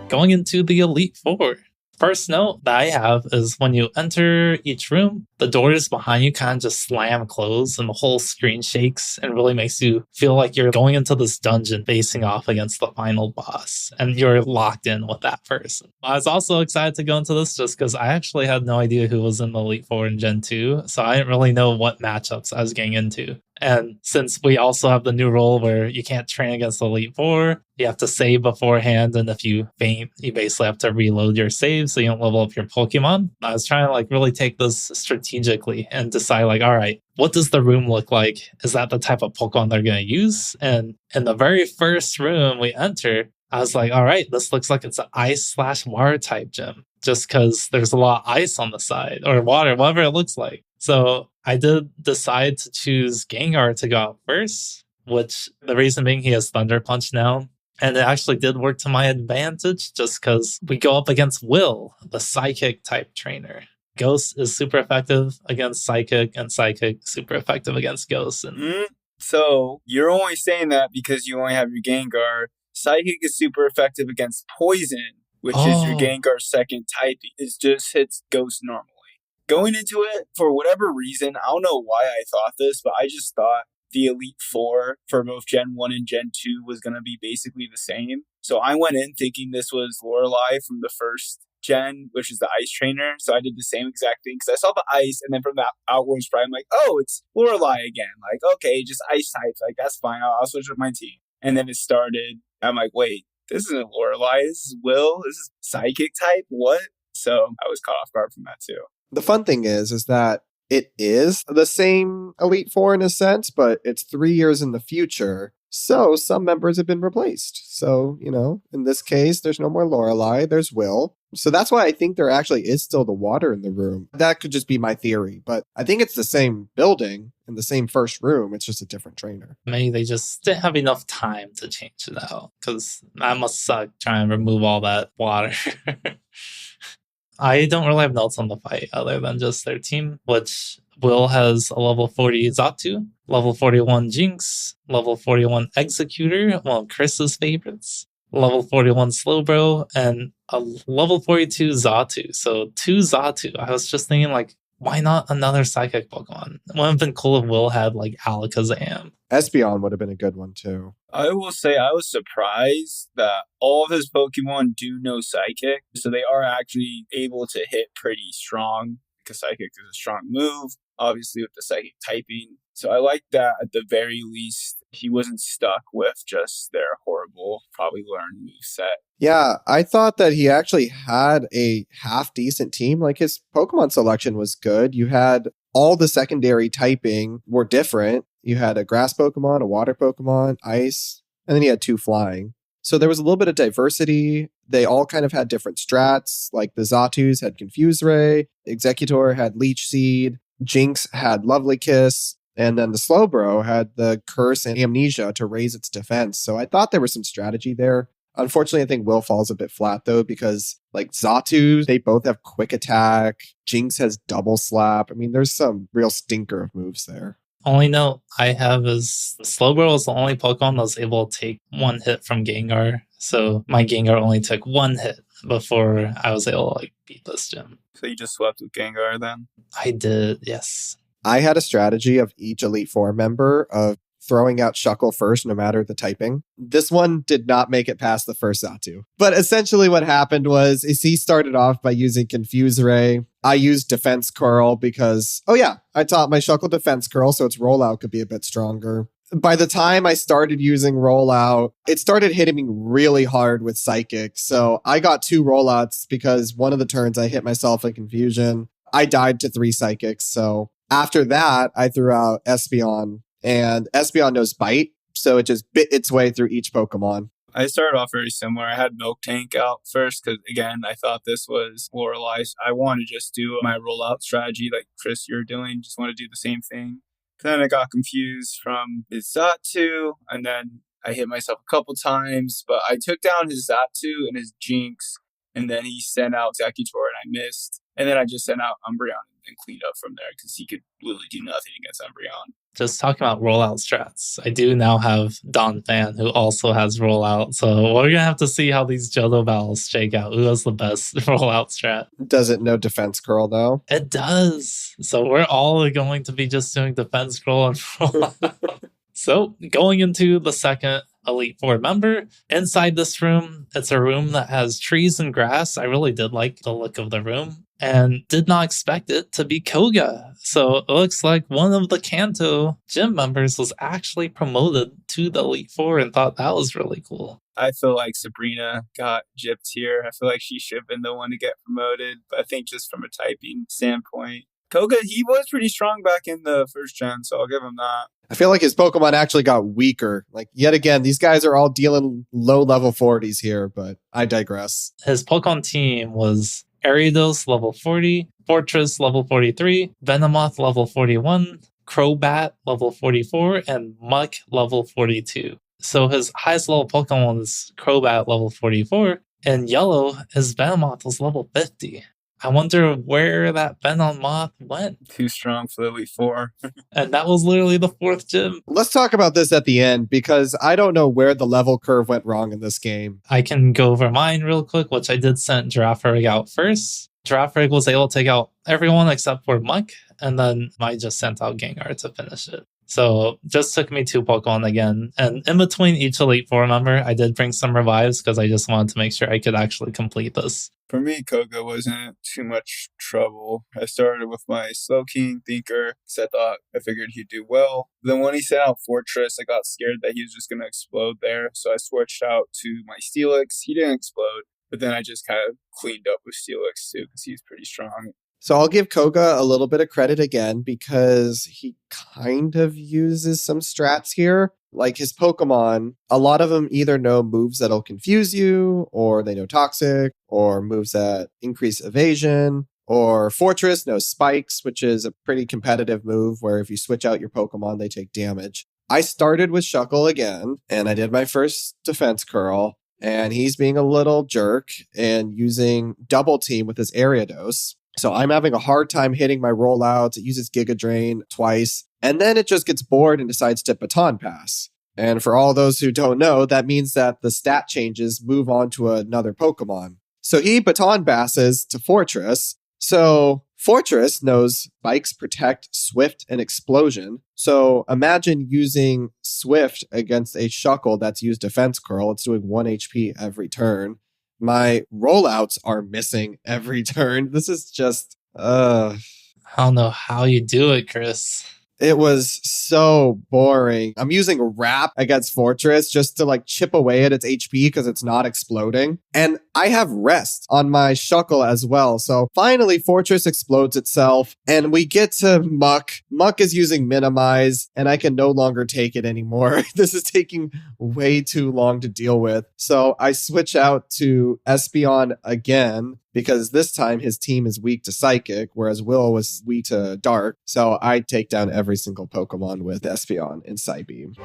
Going into the Elite Four. First note that I have is when you enter each room, the doors behind you kind of just slam closed and the whole screen shakes and really makes you feel like you're going into this dungeon facing off against the final boss and you're locked in with that person. I was also excited to go into this just because I actually had no idea who was in the Elite Four in Gen 2, so I didn't really know what matchups I was getting into. And since we also have the new rule where you can't train against the Elite Four, you have to save beforehand, and if you faint, you basically have to reload your save so you don't level up your Pokemon. I was trying to really take this strategically and decide all right, what does the room look like? Is that the type of Pokemon they're going to use? And in the very first room we enter, I was like, all right, this looks like it's an ice/water type gym, just because there's a lot of ice on the side, or water, whatever it looks like. So I did decide to choose Gengar to go out first, which the reason being he has Thunder Punch now. And it actually did work to my advantage just because we go up against Will, the Psychic type trainer. Ghost is super effective against Psychic, and Psychic super effective against Ghost. And So you're only saying that because you only have your Gengar. Psychic is super effective against Poison, which is your Gengar's second type. It just hits Ghost normally. Going into it, for whatever reason, I don't know why I thought this, but I just thought the Elite Four for both Gen 1 and Gen 2 was going to be basically the same. So I went in thinking this was Lorelei from the first gen, which is the Ice Trainer. So I did the same exact thing because I saw the Ice, and then from that outwards, I'm like, oh, it's Lorelei again. Okay, just Ice types. That's fine. I'll switch with my team. And then it started. I'm like, wait, this isn't Lorelei. This is Will. This is Psychic type. What? So I was caught off guard from that too. The fun thing is that it is the same Elite Four in a sense, but it's 3 years in the future. So some members have been replaced. So, in this case, there's no more Lorelei, there's Will. So that's why I think there actually is still the water in the room. That could just be my theory, but I think it's the same building in the same first room. It's just a different trainer. Maybe they just didn't have enough time to change it out, because that must suck trying to remove all that water. I don't really have notes on the fight other than just their team, which Will has a level 40 Xatu, level 41 Jinx, level 41 Executor, one of Chris's favorites, level 41 Slowbro, and a level 42 Xatu. So 2 Xatu. I was just thinking, why not another Psychic Pokemon? It would have been cool if Will had, Alakazam. Espeon would have been a good one, too. I will say I was surprised that all of his Pokemon do know Psychic, so they are actually able to hit pretty strong, because Psychic is a strong move, obviously with the Psychic typing. So I like that at the very least he wasn't stuck with just their horrible, probably learned moveset. Yeah, I thought that he actually had a half-decent team. His Pokemon selection was good. You had all the secondary typing were different. You had a grass Pokemon, a water Pokemon, ice, and then you had 2 flying. So there was a little bit of diversity. They all kind of had different strats. The Zatus had Confuse Ray, Executor had Leech Seed, Jinx had Lovely Kiss, and then the Slowbro had the Curse and Amnesia to raise its defense. So I thought there was some strategy there. Unfortunately, I think Will falls a bit flat though, because like Xatu, they both have quick attack. Jinx has double slap. I mean, there's some real stinker of moves there. Only note I have is Slowbro was the only Pokemon that was able to take one hit from Gengar. So my Gengar only took one hit before I was able to beat this gym. So you just swept with Gengar then? I did, yes. I had a strategy of each Elite Four member of throwing out Shuckle first, no matter the typing. This one did not make it past the first Xatu. But essentially what happened was is he started off by using Confuse Ray. I used Defense Curl because, I taught my Shuckle Defense Curl, so its rollout could be a bit stronger. By the time I started using rollout, it started hitting me really hard with Psychic. So I got 2 rollouts because one of the turns I hit myself in Confusion. I died to 3 Psychics. So after that, I threw out Espeon. And Espeon knows Bite, so it just bit its way through each Pokemon. I started off very similar. I had Milk Tank out first because, again, I thought this was Lorelei. I want to just do my rollout strategy like Chris, you're doing. Just want to do the same thing. Then I got confused from his Xatu, and then I hit myself a couple times, but I took down his Xatu and his Jinx, and then he sent out Executor, and I missed. And then I just sent out Umbreon and cleaned up from there because he could literally do nothing against Umbreon. Just talking about rollout strats, I do now have Don Fan, who also has rollout. So we're going to have to see how these Johto battles shake out. Who has the best rollout strat? Does it know Defense Curl, though? It does. So we're all going to be just doing Defense Curl and rollout. So going into the second Elite Four member, inside this room, it's a room that has trees and grass. I really did like the look of the room and did not expect it to be Koga. So it looks like one of the Kanto gym members was actually promoted to the Elite Four and thought that was really cool. I feel like Sabrina got gypped here. I feel like she should have been the one to get promoted. But I think just from a typing standpoint, Koga, he was pretty strong back in the first gen, so I'll give him that. I feel like his Pokemon actually got weaker. Like, yet again, these guys are all dealing low level 40s here, but I digress. His Pokemon team was Ariados level 40, Fortress level 43, Venomoth level 41, Crobat level 44, and Muck level 42. So his highest level Pokemon was Crobat level 44, and yellow, his Venomoth was level 50. I wonder where that Venomoth went. Too strong for the Elite Four. And that was literally the 4th gym. Let's talk about this at the end, because I don't know where the level curve went wrong in this game. I can go over mine real quick, which I did send Girafarig out first. Girafarig was able to take out everyone except for Muck, and then I just sent out Gengar to finish it. So just took me 2 Pokemon again. And in between each Elite Four member, I did bring some revives because I just wanted to make sure I could actually complete this. For me, Koga wasn't too much trouble. I started with my Slowking Thinker because I figured he'd do well. Then when he sent out Fortress, I got scared that he was just going to explode there. So I switched out to my Steelix. He didn't explode, but then I just kind of cleaned up with Steelix too because he's pretty strong. So I'll give Koga a little bit of credit again because he kind of uses some strats here. Like his Pokemon, a lot of them either know moves that'll confuse you, or they know Toxic, or moves that increase evasion, or Fortress knows Spikes, which is a pretty competitive move where if you switch out your Pokemon, they take damage. I started with Shuckle again, and I did my first Defense Curl, and he's being a little jerk and using Double Team with his Ariados. So I'm having a hard time hitting my rollouts. It uses Giga Drain twice. And then it just gets bored and decides to Baton Pass. And for all those who don't know, that means that the stat changes move on to another Pokemon. So he Baton Passes to Fortress. So Fortress knows Spikes, Protect, Swift, and Explosion. So imagine using Swift against a Shuckle that's used Defense Curl. It's doing 1 HP every turn. My rollouts are missing every turn. This is just, I don't know how you do it, Chris. It was so boring. I'm using Wrap against Fortress just to chip away at its HP because it's not exploding. And I have Rest on my Shuckle as well. So finally Fortress explodes itself and we get to Muck. Muck is using Minimize and I can no longer take it anymore. This is taking way too long to deal with. So I switch out to Espeon again, because this time his team is weak to Psychic, whereas Will was weak to Dark. So I take down every single Pokemon with Espeon and Psybeam.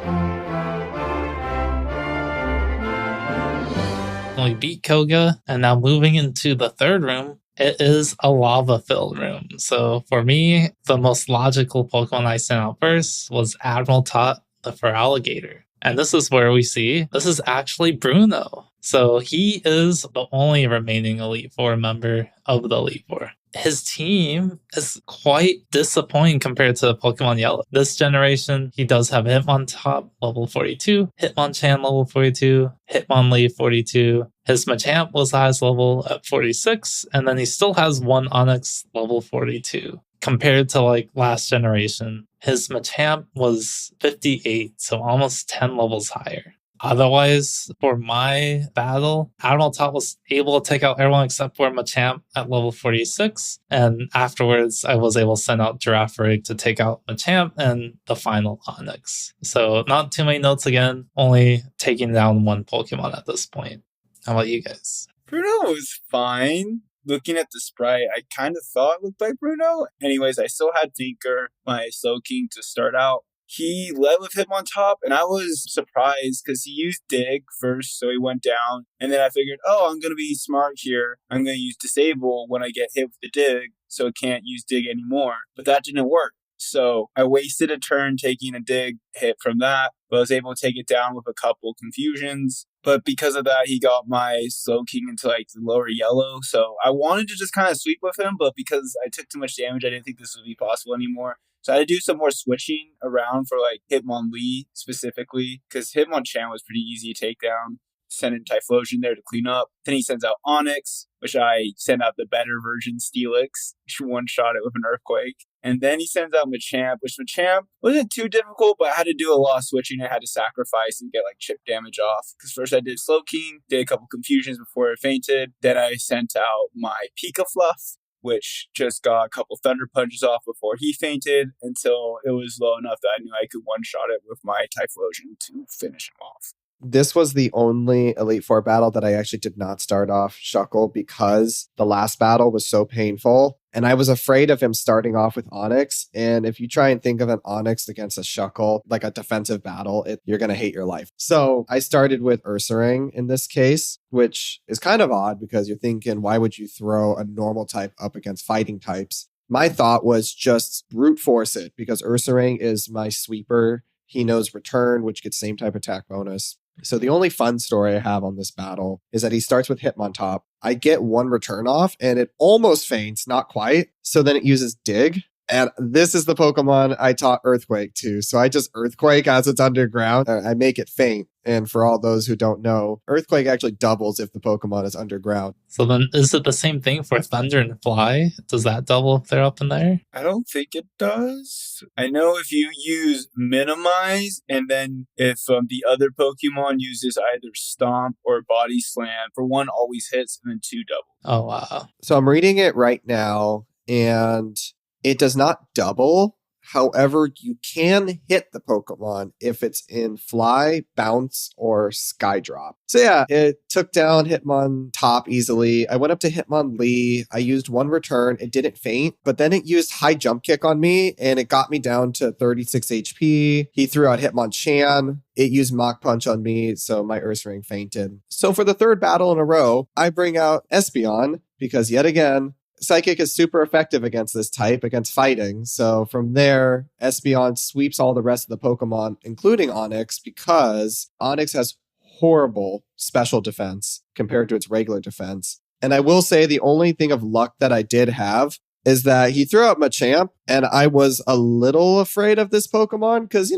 We beat Koga, and now moving into the third room, it is a lava-filled room. So for me, the most logical Pokemon I sent out first was Admiral the Feraligatr. And this is where we see this is actually Bruno. So he is the only remaining Elite Four member of the Elite Four. His team is quite disappointing compared to Pokemon Yellow. This generation, he does have Hitmontop level 42, Hitmonchan level 42, Hitmonlee 42. His Machamp was highest level at 46, and then he still has one Onix level 42. Compared to like last generation, his Machamp was 58, so almost 10 levels higher. Otherwise, for my battle, Admiral was able to take out everyone except for Machamp at level 46. And afterwards, I was able to send out Girafarig to take out Machamp and the final Onix. So not too many notes again, only taking down one Pokemon at this point. How about you guys? Bruno was fine. Looking at the sprite, I kind of thought it looked like Bruno. Anyways, I still had Tinker, my Slowking, to start out. He led with Hitmontop, and I was surprised because he used Dig first, so he went down. And then I figured, I'm going to be smart here. I'm going to use Disable when I get hit with the Dig, so it can't use Dig anymore. But that didn't work. So I wasted a turn taking a Dig hit from that, but I was able to take it down with a couple confusions. But because of that, he got my Slowking into like the lower yellow. So I wanted to just kind of sweep with him, but because I took too much damage, I didn't think this would be possible anymore. So I had to do some more switching around for like Hitmonlee specifically, because Hitmonchan was pretty easy to take down. Send in Typhlosion there to clean up. Then he sends out Onix, which I send out the better version, Steelix. One-shot it with an Earthquake. And then he sends out Machamp, which Machamp wasn't too difficult, but I had to do a lot of switching. I had to sacrifice and get like chip damage off. Because first I did Slowking, did a couple confusions before it fainted. Then I sent out my Pikafluff, which just got a couple Thunder Punches off before he fainted until it was low enough that I knew I could one-shot it with my Typhlosion to finish him off. This was the only Elite Four battle that I actually did not start off Shuckle because the last battle was so painful. And I was afraid of him starting off with Onix. And if you try and think of an Onix against a Shuckle, like a defensive battle, you're going to hate your life. So I started with Ursaring in this case, which is kind of odd because you're thinking, why would you throw a normal type up against fighting types? My thought was just brute force it because Ursaring is my sweeper. He knows return, which gets same type attack bonus. So the only fun story I have on this battle is that he starts with Hitmontop. I get one return off and it almost faints, not quite. So then it uses Dig. And this is the Pokemon I taught Earthquake to. So I just Earthquake as it's underground. I make it faint. And for all those who don't know, Earthquake actually doubles if the Pokemon is underground. So then is it the same thing for Thunder and Fly? Does that double if they're up in there? I don't think it does. I know if you use Minimize, and then if the other Pokemon uses either Stomp or Body Slam, for one always hits and then two double. Oh, wow. So I'm reading it right now, and it does not double. However, you can hit the Pokemon if it's in Fly, Bounce, or Skydrop. So yeah, it took down Hitmontop easily. I went up to Hitmonlee. I used one return. It didn't faint, but then it used High Jump Kick on me, and it got me down to 36 HP. He threw out Hitmonchan. It used Mach Punch on me, so my Ursaring fainted. So for the third battle in a row, I bring out Espeon, because yet again, Psychic is super effective against this type, against fighting. So from there, Espeon sweeps all the rest of the Pokemon, including Onix, because Onix has horrible special defense compared to its regular defense. And I will say the only thing of luck that I did have is that he threw out Machamp, and I was a little afraid of this Pokemon because,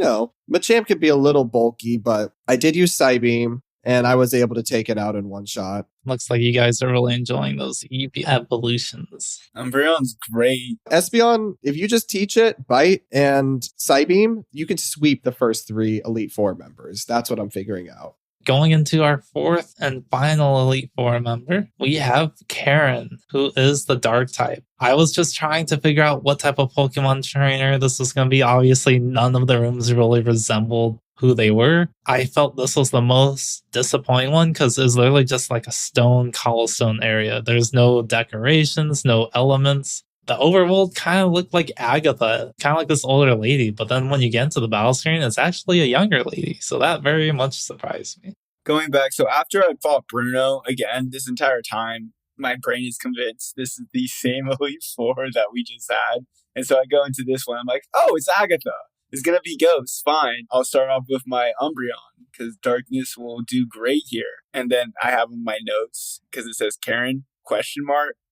Machamp could be a little bulky, but I did use Psybeam. And I was able to take it out in one shot. Looks like you guys are really enjoying those EV evolutions. Umbreon's great. Espeon, if you just teach it, Bite, and Psybeam, you can sweep the first three Elite Four members. That's what I'm figuring out. Going into our fourth and final Elite Four member, we have Karen, who is the Dark type. I was just trying to figure out what type of Pokemon trainer this was going to be. Obviously, none of the rooms really resembled who they were. I felt this was the most disappointing one because it was literally just like a stone cobblestone area. There's no decorations, no elements. The overworld kind of looked like Agatha, kind of like this older lady, but then when you get into the battle screen, it's actually a younger lady. So that very much surprised me. Going back, so after I fought Bruno again this entire time, my brain is convinced this is the same Elite Four that we just had. And so I go into this one, I'm like, oh, it's Agatha. It's going to be Ghost. Fine. I'll start off with my Umbreon because Darkness will do great here. And then I have in my notes because it says Karen, ?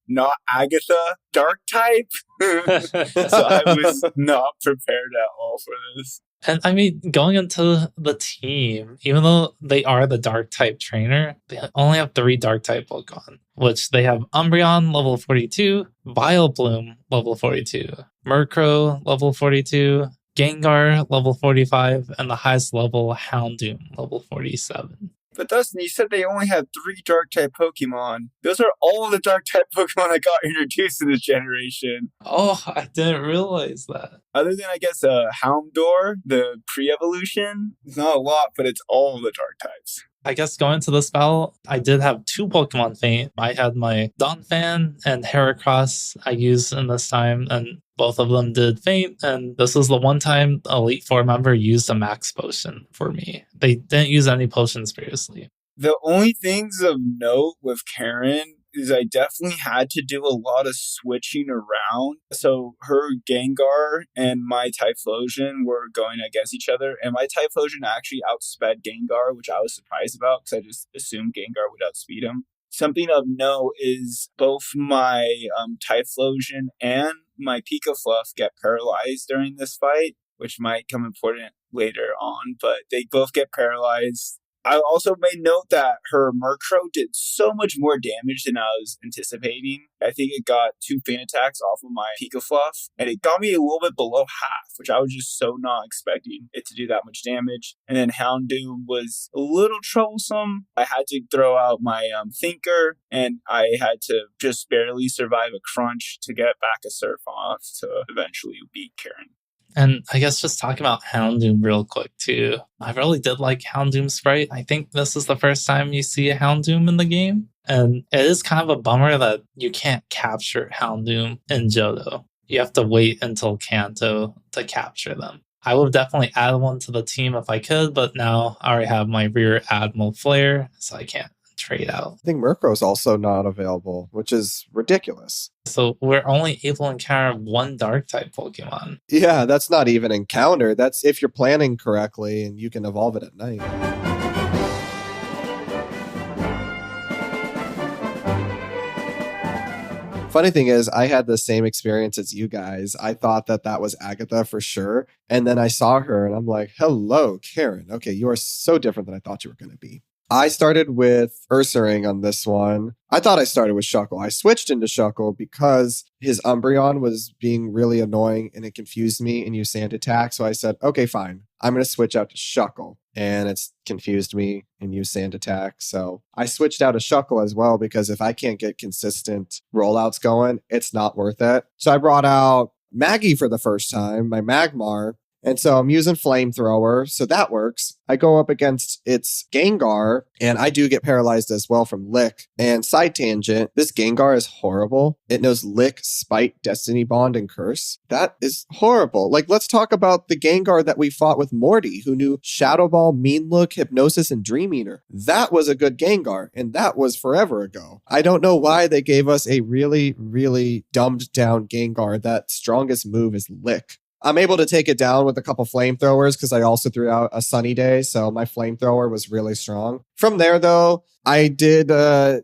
Not Agatha, Dark type. So I was not prepared at all for this. And I mean, going into the team, even though they are the Dark type trainer, they only have 3 Dark type Pokemon, which they have Umbreon level 42, Vileplume level 42, Murkrow level 42, Gengar level 45, and the highest level Houndoom level 47. But Dustin, you said they only had 3 Dark-type Pokemon. Those are all the Dark-type Pokemon that got introduced in this generation. Oh, I didn't realize that. Other than, I guess, Houndour, the pre-evolution. It's not a lot, but it's all the Dark types. I guess going to this battle, I did have 2 Pokemon faint. I had my Donphan and Heracross I used in this time, and both of them did faint. And this was the one time Elite Four member used a max potion for me. They didn't use any potions previously. The only things of note with Karen is I definitely had to do a lot of switching around. So her Gengar and my Typhlosion were going against each other. And my Typhlosion actually outsped Gengar, which I was surprised about because I just assumed Gengar would outspeed him. Something of note is both my Typhlosion and my Pikafluff get paralyzed during this fight, which might come important later on, but they both get paralyzed. I also made note that her Murkrow did so much more damage than I was anticipating. I think it got 2 faint attacks off of my Pikafluff, and it got me a little bit below half, which I was just so not expecting it to do that much damage. And then Houndoom was a little troublesome. I had to throw out my Thinker, and I had to just barely survive a crunch to get back a Surf off to eventually beat Karen. And I guess just talking about Houndoom real quick too. I really did like Houndoom's sprite. I think this is the first time you see a Houndoom in the game. And it is kind of a bummer that you can't capture Houndoom in Johto. You have to wait until Kanto to capture them. I would definitely add one to the team if I could, but now I already have my rear Admiral Flare, so I can't trade out. I think Murkrow's also not available, which is ridiculous. So we're only able to encounter 1 Dark-type Pokemon. Yeah, that's not even encounter. That's if you're planning correctly and you can evolve it at night. Funny thing is, I had the same experience as you guys. I thought that was Agatha for sure. And then I saw her and I'm like, hello, Karen. Okay, you are so different than I thought you were going to be. I started with Ursaring on this one. I thought I started with Shuckle. I switched into Shuckle because his Umbreon was being really annoying and it confused me and used Sand Attack. So I said, okay, fine. I'm going to switch out to Shuckle. And it's confused me and used Sand Attack. So I switched out to Shuckle as well because if I can't get consistent rollouts going, it's not worth it. So I brought out Maggie for the first time, my Magmar. And so I'm using Flamethrower, so that works. I go up against its Gengar, and I do get paralyzed as well from Lick. And side tangent, this Gengar is horrible. It knows Lick, Spite, Destiny Bond, and Curse. That is horrible. Like, let's talk about the Gengar that we fought with Morty, who knew Shadow Ball, Mean Look, Hypnosis, and Dream Eater. That was a good Gengar, and that was forever ago. I don't know why they gave us a really, really dumbed down Gengar that strongest move is Lick. I'm able to take it down with a couple flamethrowers because I also threw out a Sunny Day, so my flamethrower was really strong. From there, though, I did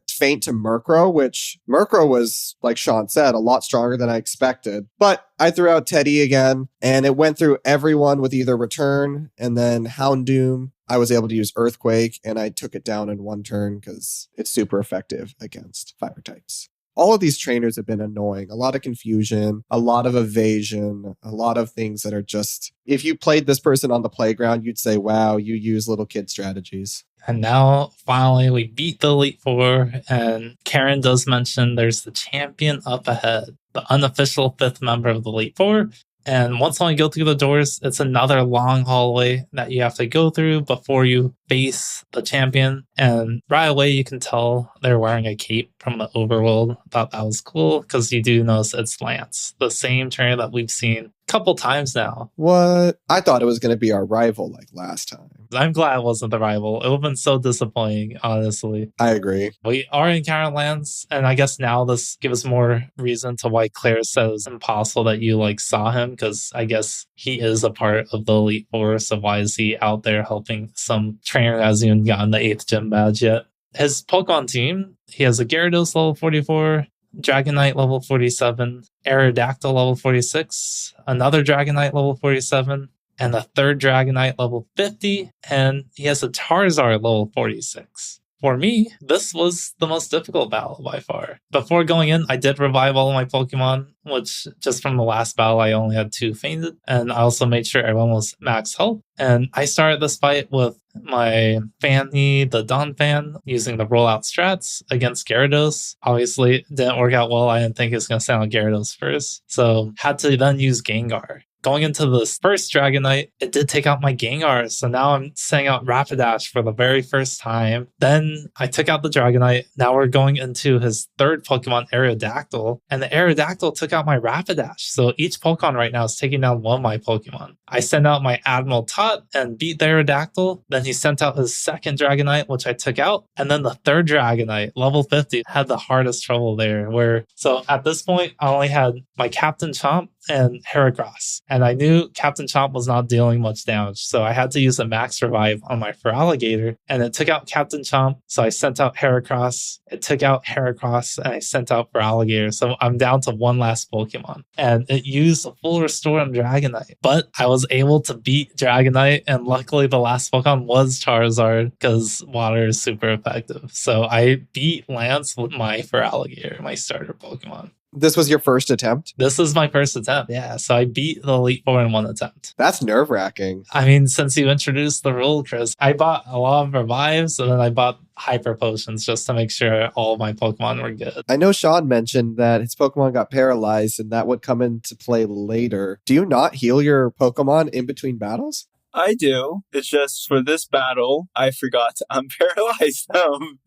faint to Murkrow, which Murkrow was, like Sean said, a lot stronger than I expected. But I threw out Teddy again, and it went through everyone with either Return and then Houndoom. I was able to use Earthquake, and I took it down in one turn because it's super effective against fire types. All of these trainers have been annoying. A lot of confusion, a lot of evasion, a lot of things that are just... If you played this person on the playground, you'd say, wow, you use little kid strategies. And now, finally, we beat the Elite Four, and Karen does mention there's the champion up ahead, the unofficial 5th member of the Elite Four. And once you go through the doors, it's another long hallway that you have to go through before you face the champion. And right away, you can tell they're wearing a cape. from the overworld. Thought that was cool because you do notice it's Lance, the same trainer that we've seen a couple times now. What? I thought it was going to be our rival like last time. I'm glad it wasn't the rival. It would have been so disappointing, honestly. I agree. We are encountering Lance, and I guess now this gives more reason to why Claire says impossible that you like saw him, because I guess he is a part of the Elite Four, so why is he out there helping some trainer that hasn't even gotten the 8th gym badge yet? His Pokemon team, he has a Gyarados level 44, Dragonite level 47, Aerodactyl level 46, another Dragonite level 47, and a third Dragonite level 50, and he has a Charizard level 46. For me, this was the most difficult battle by far. Before going in, I did revive all of my Pokemon, which just from the last battle, I only had 2 fainted. And I also made sure everyone was max health. And I started this fight with my Fanny, the Donphan, using the rollout strats against Gyarados. Obviously, it didn't work out well. I didn't think it was going to sound Gyarados first. So had to then use Gengar. Going into this first Dragonite, it did take out my Gengar, so now I'm sending out Rapidash for the very first time. Then I took out the Dragonite. Now we're going into his third Pokemon, Aerodactyl, and the Aerodactyl took out my Rapidash. So each Pokemon right now is taking down one of my Pokemon. I sent out my Admiral Tot and beat the Aerodactyl. Then he sent out his second Dragonite, which I took out. And then the third Dragonite, level 50, had the hardest trouble there. So at this point, I only had my Captain Chomp and Heracross. And I knew Captain Chomp was not dealing much damage, so I had to use a max revive on my Feraligatr, and it took out Captain Chomp, so I sent out Heracross. It took out Heracross, and I sent out Feraligatr, so I'm down to one last Pokemon. And it used a full restore on Dragonite, but I was able to beat Dragonite, and luckily the last Pokemon was Charizard, because water is super effective. So I beat Lance with my Feraligatr, my starter Pokemon. This was your first attempt? This is my first attempt, yeah. So I beat the Elite Four in one attempt. That's nerve-wracking. I mean, since you introduced the rule, Chris, I bought a lot of revives, and then I bought hyper potions just to make sure all of my Pokemon were good. I know Sean mentioned that his Pokemon got paralyzed, and that would come into play later. Do you not heal your Pokemon in between battles? I do. It's just for this battle, I forgot to unparalyze them.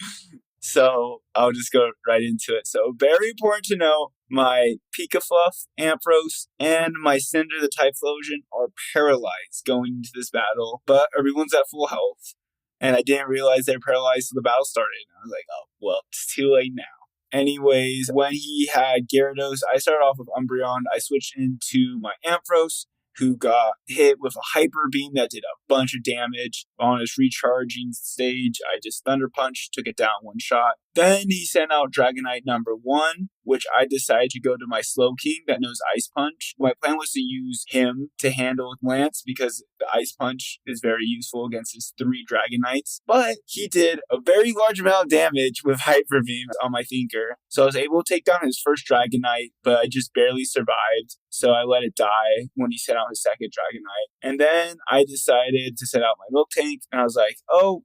So I'll just go right into it. So very important to know, my Pikafluff, Ampharos, and my Cinder, the Typhlosion, are paralyzed going into this battle, but everyone's at full health. And I didn't realize they're paralyzed till the battle started. I was like, oh, well, it's too late now. Anyways, when he had Gyarados, I started off with Umbreon. I switched into my Ampharos, who got hit with a Hyper Beam that did a bunch of damage. On his recharging stage, I just Thunder Punch, took it down one shot. Then he sent out Dragonite number 1, which I decided to go to my Slowking that knows Ice Punch. My plan was to use him to handle Lance because the Ice Punch is very useful against his 3 Dragonites. But he did a very large amount of damage with Hyper Beam on my Thinker. So I was able to take down his first Dragonite, but I just barely survived. So I let it die when he sent out his second Dragonite. And then I decided to set out my Milk Tank, and I was like, oh,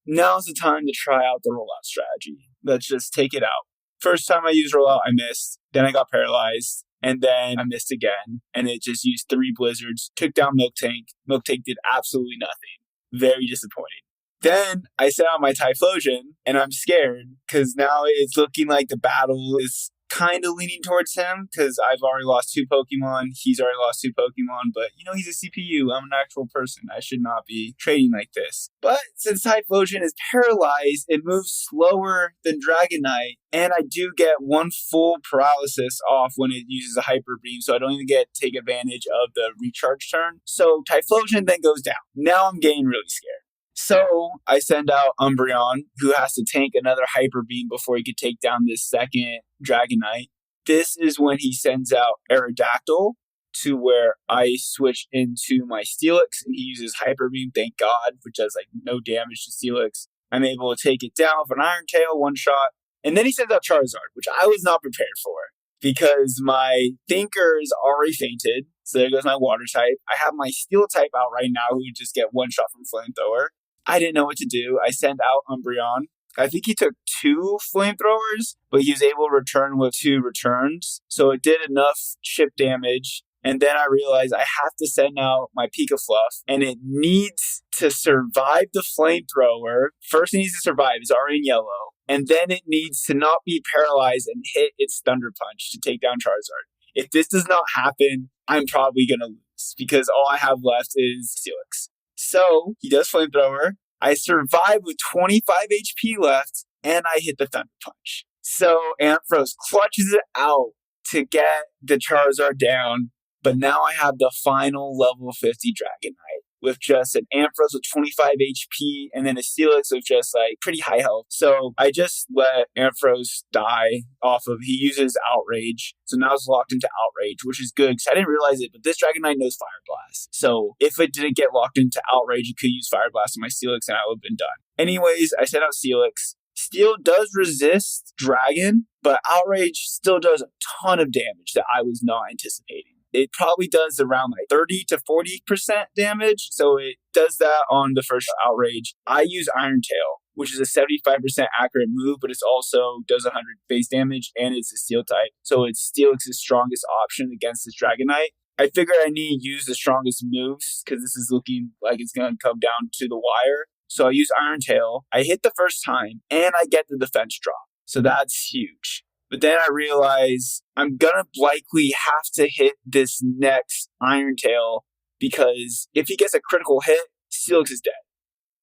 now's the time to try out the rollout strategy. Let's just take it out. First time I used rollout, I missed. Then I got paralyzed. And then I missed again. And it just used 3 blizzards. Took down Milk Tank. Milk Tank did absolutely nothing. Very disappointing. Then I set out my Typhlosion. And I'm scared. Because now it's looking like the battle is kind of leaning towards him. Because I've already lost 2 Pokemon. He's already lost 2 Pokemon. But, he's a CPU. I'm an actual person. I should not be trading like this. But since Typhlosion is paralyzed, it moves slower than Dragonite. And I do get 1 full paralysis off when it uses a Hyper Beam. So I don't even get to take advantage of the recharge turn. So Typhlosion then goes down. Now I'm getting really scared. So I send out Umbreon, who has to tank another Hyper Beam before he could take down this second Dragonite. This is when he sends out Aerodactyl, to where I switch into my Steelix, and he uses Hyper Beam, thank God, which does no damage to Steelix. I'm able to take it down with an Iron Tail, 1 shot. And then he sends out Charizard, which I was not prepared for, because my Thinker is already fainted. So there goes my Water type. I have my Steel type out right now, who would just get 1 shot from Flamethrower. I didn't know what to do. I sent out Umbreon. I think he took 2 Flamethrowers, but he was able to return with 2 returns. So it did enough chip damage. And then I realized I have to send out my Pikafluff, and it needs to survive the Flamethrower. First, it needs to survive. It's already in yellow. and then it needs to not be paralyzed and hit its Thunder Punch to take down Charizard. If this does not happen, I'm probably going to lose because all I have left is Steelix. So he does Flamethrower. I survive with 25 HP left, and I hit the Thunder Punch. So Ampharos clutches it out to get the Charizard down, but now I have the final level 50 Dragonite with just an Ampharos with 25 HP and then a Steelix with just like pretty high health. So I just let Ampharos die off of, he uses Outrage. So now it's locked into Outrage, which is good because I didn't realize it, but this Dragonite knows Fire Blast. So if it didn't get locked into Outrage, it could use Fire Blast on my Steelix and I would have been done. Anyways, I sent out Steelix. Steel does resist Dragon, but Outrage still does a ton of damage that I was not anticipating. It probably does around like 30 to 40% damage. So it does that on the first Outrage. I use Iron Tail, which is a 75% accurate move, but it also does 100 base damage and it's a Steel type. So it's Steelix's strongest option against this Dragonite. I figured I need to use the strongest moves because this is looking like it's going to come down to the wire. So I use Iron Tail. I hit the first time and I get the defense drop. So that's huge. But then I realize I'm going to likely have to hit this next Iron Tail because if he gets a critical hit, Steelix is dead.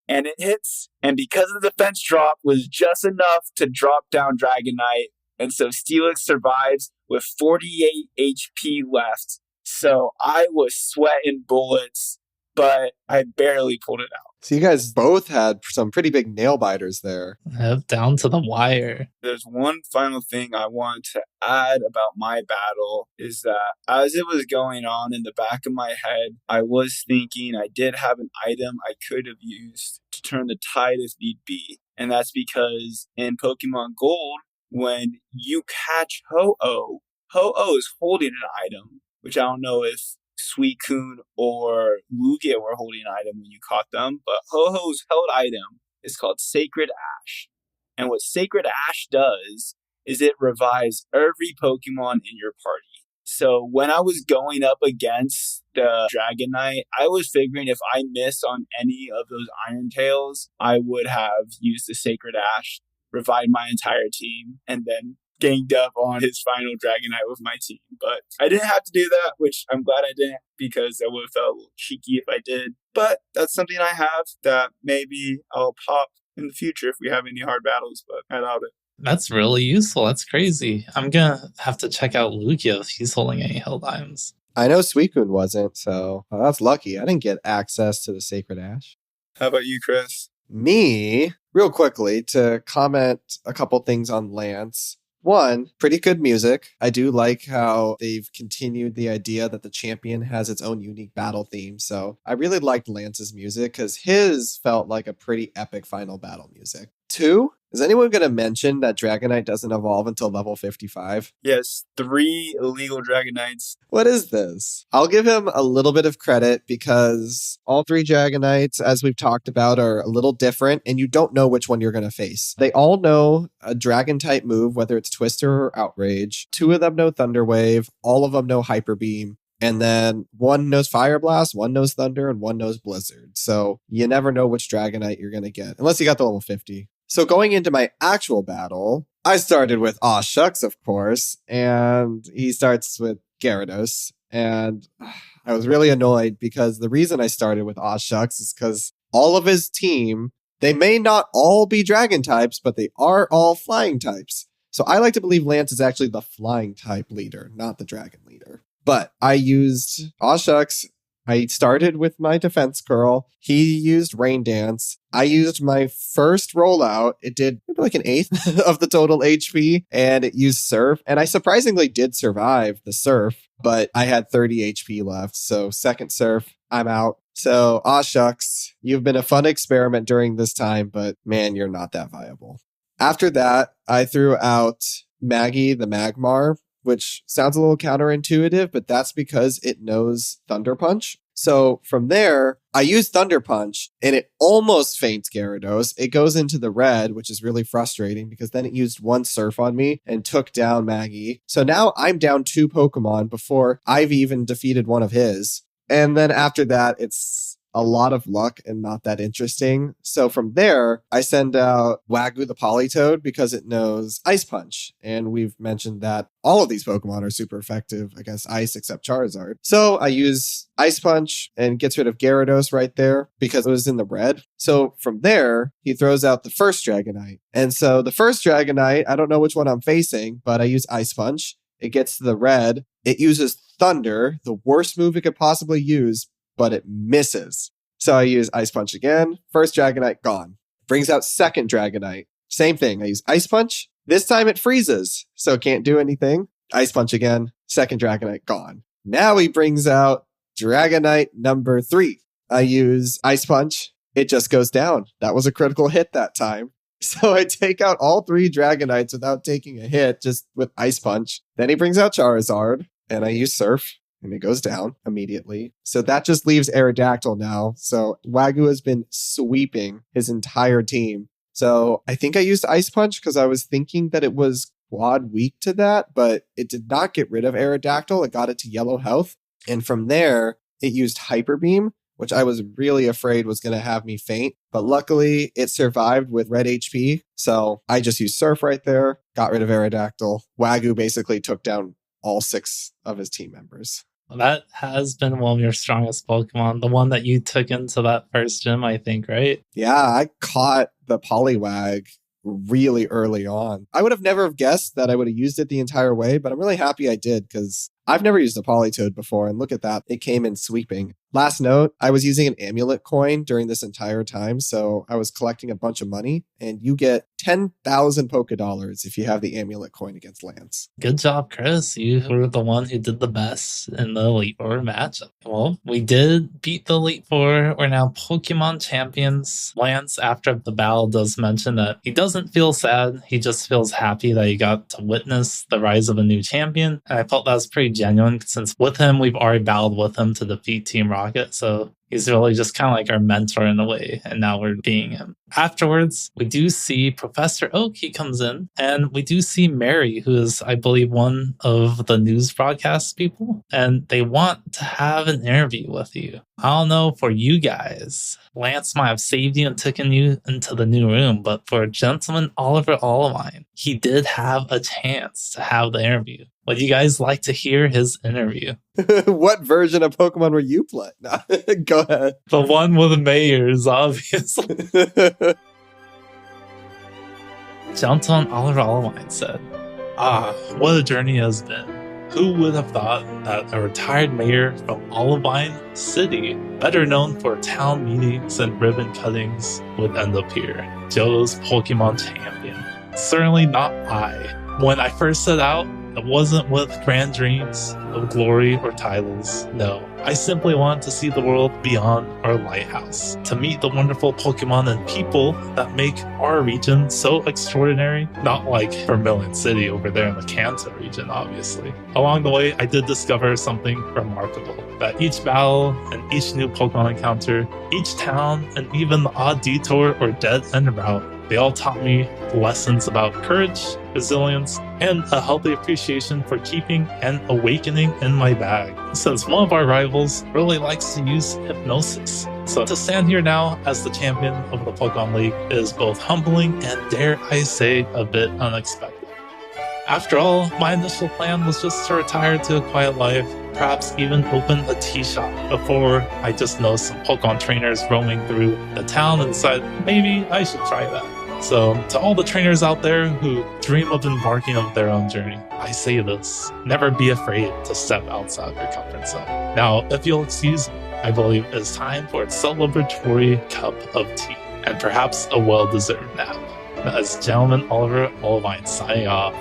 And it hits. And because the defense drop was just enough to drop down Dragonite. And so Steelix survives with 48 HP left. So I was sweating bullets, but I barely pulled it out. So you guys both had some pretty big nail biters there. Yep, down to the wire. There's one final thing I want to add about my battle is that as it was going on in the back of my head, I was thinking I did have an item I could have used to turn the tide if need be. And that's because in Pokemon Gold, when you catch Ho-Oh, Ho-Oh is holding an item, which I don't know if Suicune or Lugia were holding an item when you caught them, but Ho-Ho's held item is called Sacred Ash. And what Sacred Ash does is it revives every Pokemon in your party. So when I was going up against the Dragonite, I was figuring if I miss on any of those Iron Tails, I would have used the Sacred Ash, revived my entire team, and then ganged up on his final Dragonite with my team. But I didn't have to do that, which I'm glad I didn't because I would have felt a little cheeky if I did. But that's something I have that maybe I'll pop in the future if we have any hard battles, but I doubt it. That's really useful. That's crazy. I'm going to have to check out Lugia if he's holding any held items. I know Suicune wasn't, so that's lucky. I didn't get access to the Sacred Ash. How about you, Chris? Me, real quickly, to comment a couple things on Lance. One, pretty good music. I do like how they've continued the idea that the champion has its own unique battle theme. So I really liked Lance's music because his felt like a pretty epic final battle music. Two, is anyone going to mention that Dragonite doesn't evolve until level 55? Yes, 3 illegal Dragonites. What is this? I'll give him a little bit of credit because all 3 Dragonites, as we've talked about, are a little different and you don't know which one you're going to face. They all know a dragon type move, whether it's Twister or Outrage. 2 of them know Thunder Wave. All of them know Hyper Beam. And then one knows Fire Blast, one knows Thunder, and one knows Blizzard. So you never know which Dragonite you're going to get, unless you got the level 50. So going into my actual battle, I started with Aw Shucks, of course, and he starts with Gyarados. And I was really annoyed because the reason I started with Aw Shucks is because all of his team, they may not all be dragon types, but they are all flying types. So I like to believe Lance is actually the flying type leader, not the dragon leader. But I used Aw Shucks. I started with my defense curl. He used Rain Dance. I used my first rollout. It did maybe like 1/8 of the total HP, and it used Surf. And I surprisingly did survive the Surf, but I had 30 HP left. So second Surf, I'm out. So Aw Shucks, you've been a fun experiment during this time, but man, you're not that viable. After that, I threw out Maggie the Magmar, which sounds a little counterintuitive, but that's because it knows Thunder Punch. So from there, I use Thunder Punch, and it almost faints Gyarados. It goes into the red, which is really frustrating because then it used 1 Surf on me and took down Maggie. So now I'm down 2 Pokemon before I've even defeated one of his. And then after that, it's a lot of luck and not that interesting. So from there, I send out Wagyu the Politoed because it knows Ice Punch. And we've mentioned that all of these Pokemon are super effective against Ice except Charizard. So I use Ice Punch and gets rid of Gyarados right there because it was in the red. So from there, he throws out the first Dragonite. And so the first Dragonite, I don't know which one I'm facing, but I use Ice Punch. It gets to the red. It uses Thunder, the worst move it could possibly use, but it misses. So I use Ice Punch again. First Dragonite, gone. Brings out second Dragonite. Same thing. I use Ice Punch. This time it freezes, so it can't do anything. Ice Punch again. Second Dragonite, gone. Now he brings out Dragonite number 3. I use Ice Punch. It just goes down. That was a critical hit that time. So I take out all 3 Dragonites without taking a hit, just with Ice Punch. Then he brings out Charizard, and I use Surf, and it goes down immediately. So that just leaves Aerodactyl now. So Wagyu has been sweeping his entire team. So I think I used Ice Punch because I was thinking that it was quad weak to that, but it did not get rid of Aerodactyl. It got it to yellow health. And from there, it used Hyper Beam, which I was really afraid was going to have me faint. But luckily, it survived with red HP. So I just used Surf right there, got rid of Aerodactyl. Wagyu basically took down all 6 of his team members. Well, that has been one of your strongest Pokemon. The one that you took into that first gym, I think, right? Yeah, I caught the Poliwag really early on. I would have never have guessed that I would have used it the entire way, but I'm really happy I did because I've never used a Politoed before, and look at that. It came in sweeping. Last note, I was using an amulet coin during this entire time, so I was collecting a bunch of money, and you get 10,000 Pokedollars if you have the amulet coin against Lance. Good job, Chris. You were the one who did the best in the Elite Four match. Well, we did beat the Elite Four. We're now Pokemon champions. Lance, after the battle, does mention that he doesn't feel sad. He just feels happy that he got to witness the rise of a new champion. And I felt that was pretty genuine since with him, we've already battled with him to defeat Team Rocket. So he's really just kind of like our mentor in a way, and now we're being him. Afterwards, we do see Professor Oak. He comes in, and we do see Mary, who is, I believe, one of the news broadcast people, and they want to have an interview with you. I don't know for you guys. Lance might have saved you and taken you into the new room, but for Gentleman Oliver Olivine, he did have a chance to have the interview. Would you guys like to hear his interview? What version of Pokemon were you playing? No, go ahead. The one with the mayors, obviously. Gentleman Oliver Olivine said, what a journey has been. Who would have thought that a retired mayor from Olivine City, better known for town meetings and ribbon cuttings, would end up here? Johto's Pokemon champion. Certainly not I. When I first set out, it wasn't with grand dreams of glory or titles. No, I simply wanted to see the world beyond our lighthouse, to meet the wonderful Pokemon and people that make our region so extraordinary, not like Vermilion City over there in the Kanto region, obviously. Along the way, I did discover something remarkable, that each battle and each new Pokemon encounter, each town, and even the odd detour or dead-end route, they all taught me lessons about courage, resilience, and a healthy appreciation for keeping and awakening in my bag, since one of our rivals really likes to use hypnosis. So to stand here now as the champion of the Pokemon League is both humbling and, dare I say, a bit unexpected. After all, my initial plan was just to retire to a quiet life, perhaps even open a tea shop, before I just noticed some Pokemon trainers roaming through the town and decided maybe I should try that. So, to all the trainers out there who dream of embarking on their own journey, I say this: never be afraid to step outside your comfort zone. Now, if you'll excuse me, I believe it's time for a celebratory cup of tea, and perhaps a well-deserved nap. As Gentleman Oliver Olivine signing off.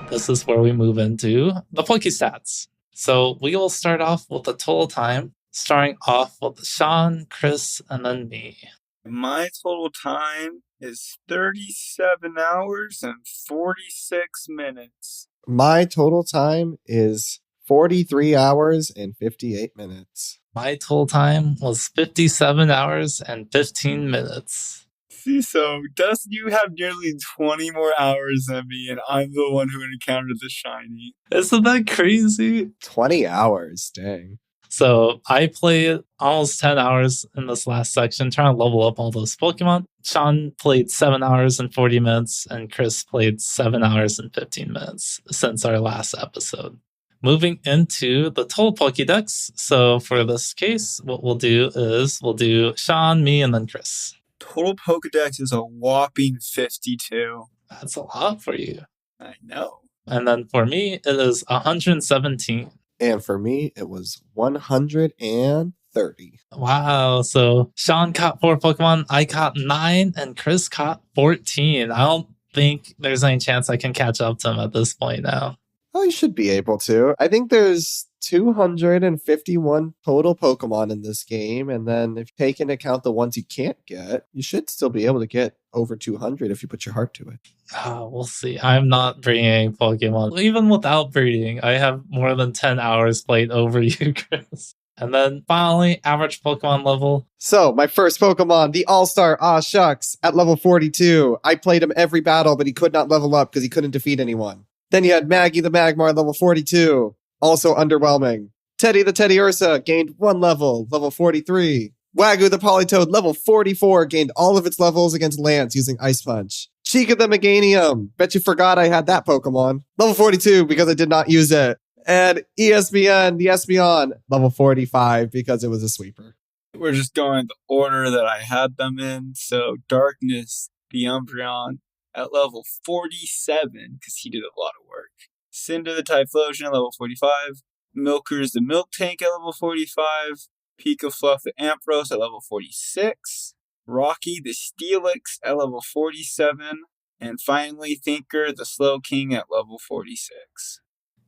This is where we move into the Pokestats. So we will start off with the total time, starting off with Sean, Chris, and then me. My total time is 37 hours and 46 minutes. My total time is 43 hours and 58 minutes. My total time was 57 hours and 15 minutes. See, so Dustin, you have nearly 20 more hours than me, and I'm the one who encountered the shiny. Isn't that crazy? 20 hours, dang. So I played almost 10 hours in this last section trying to level up all those Pokemon. Sean played 7 hours and 40 minutes, and Chris played 7 hours and 15 minutes since our last episode. Moving into the total Pokedex. So for this case, what we'll do is we'll do Sean, me, and then Chris. Total Pokedex is a whopping 52. That's a lot for you. I know. And then for me, it is 117. And for me, it was 130. Wow. So Sean caught 4 Pokemon, I caught 9, and Chris caught 14. I don't think there's any chance I can catch up to him at this point now. Oh, you should be able to. I think there's 251 total Pokemon in this game. And then if you take into account the ones you can't get, you should still be able to get over 200 if you put your heart to it. We'll see. I'm not breeding Pokemon. Even without breeding, I have more than 10 hours played over you, Chris. And then finally, average Pokemon level. So, my first Pokemon, the All-Star Aw Shucks, at level 42. I played him every battle, but he could not level up because he couldn't defeat anyone. Then you had Maggie the Magmar, level 42. Also underwhelming. Teddy the Teddy Ursa gained 1 level, level 43. Wagyu the Politoed, level 44, gained all of its levels against Lance using Ice Punch. Chica the Meganium, bet you forgot I had that Pokemon. Level 42 because I did not use it. And ESPN, the Espeon, level 45 because it was a sweeper. We're just going the order that I had them in. So Darkness, the Umbreon, at level 47, because he did a lot of work. Cinder the Typhlosion at level 45. Milkers the Milk Tank at level 45. Pika Fluff the Ampharos at level 46. Rocky the Steelix at level 47. And finally, Thinker the Slow King at level 46.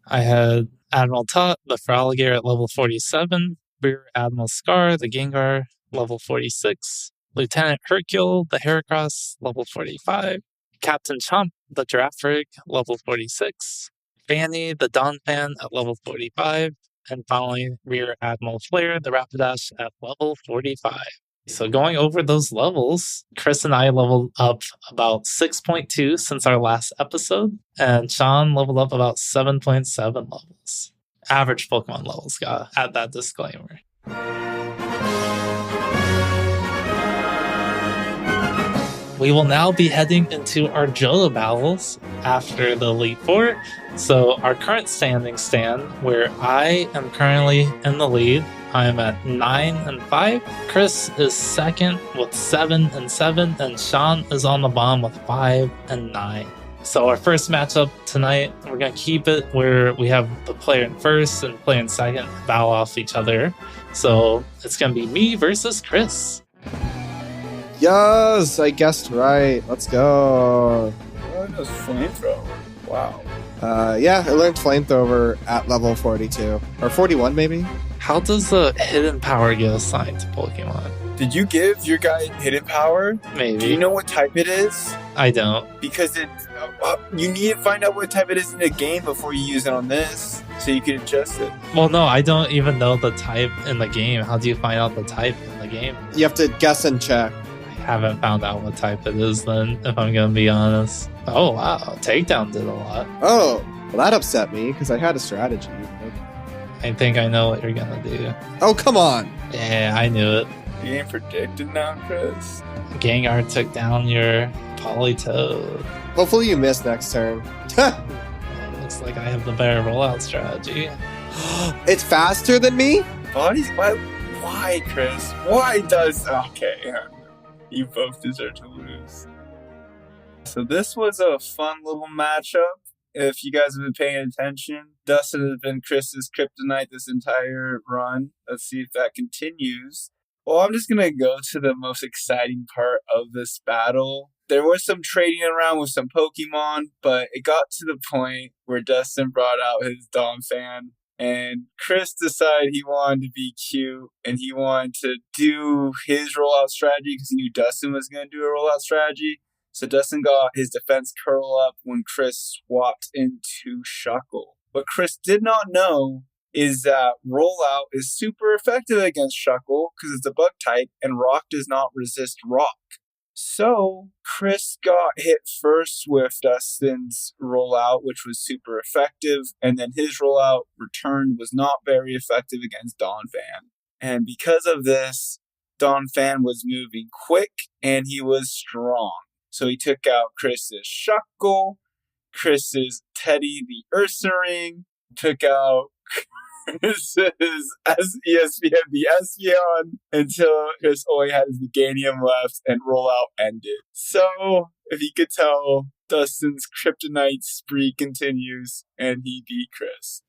I had Admiral Tut, the Fraligator at level 47. Rear Admiral Scar, the Gengar, level 46. Lieutenant Hercule, the Heracross, level 45. Captain Chomp, the Girafarig, level 46. Fanny, the Donphan, at level 45. And finally, Rear Admiral Flare, the Rapidash, at level 45. So going over those levels, Chris and I leveled up about 6.2 since our last episode, and Sean leveled up about 7.7 levels. Average Pokemon levels, gotta add that disclaimer. We will now be heading into our Johto Battles after the Elite Four. So our current standings stand where I am currently in the lead. I am at 9-5. Chris is second with 7-7, and Sean is on the bottom with 5-9. So our first matchup tonight, we're gonna keep it where we have the player in first and player in second battle off each other. So it's gonna be me versus Chris. Yes, I guessed right. Let's go. Oh, it was Flamethrower. Wow. Yeah, I learned Flamethrower at level 42. Or 41, maybe? How does the hidden power get assigned to Pokemon? Did you give your guy Hidden Power? Maybe. Do you know what type it is? I don't. Because you need to find out what type it is in the game before you use it on this, so you can adjust it. Well, no, I don't even know the type in the game. How do you find out the type in the game? You have to guess and check. I haven't found out what type it is then, if I'm going to be honest. Oh, wow. Takedown did a lot. Oh, well, that upset me because I had a strategy. I think I know what you're going to do. Oh, come on. Yeah, I knew it. You ain't predicted now, Chris. Gengar took down your Politoed. Hopefully you miss next turn. Looks like I have the better rollout strategy. It's faster than me? Bodies? Why, Chris? Why does... Okay, you both deserve to lose. So this was a fun little matchup. If you guys have been paying attention, Dustin has been Chris's kryptonite this entire run. Let's see if that continues. Well, I'm just going to go to the most exciting part of this battle. There was some trading around with some Pokemon, but it got to the point where Dustin brought out his Donphan, and Chris decided he wanted to be cute, and he wanted to do his rollout strategy because he knew Dustin was going to do a rollout strategy. So Dustin got his defense curl up when Chris swapped into Shuckle. What Chris did not know is that rollout is super effective against Shuckle because it's a bug type, and rock does not resist rock. So Chris got hit first with Dustin's rollout, which was super effective, and then his rollout return was not very effective against Donphan. And because of this, Donphan was moving quick and he was strong. So he took out Chris's Shuckle, Chris's Teddy the Ursaring, took out Chris's ESPN the Espeon until Chris only had his Meganium left and rollout ended. So, if you could tell, Dustin's Kryptonite spree continues and he beat Chris.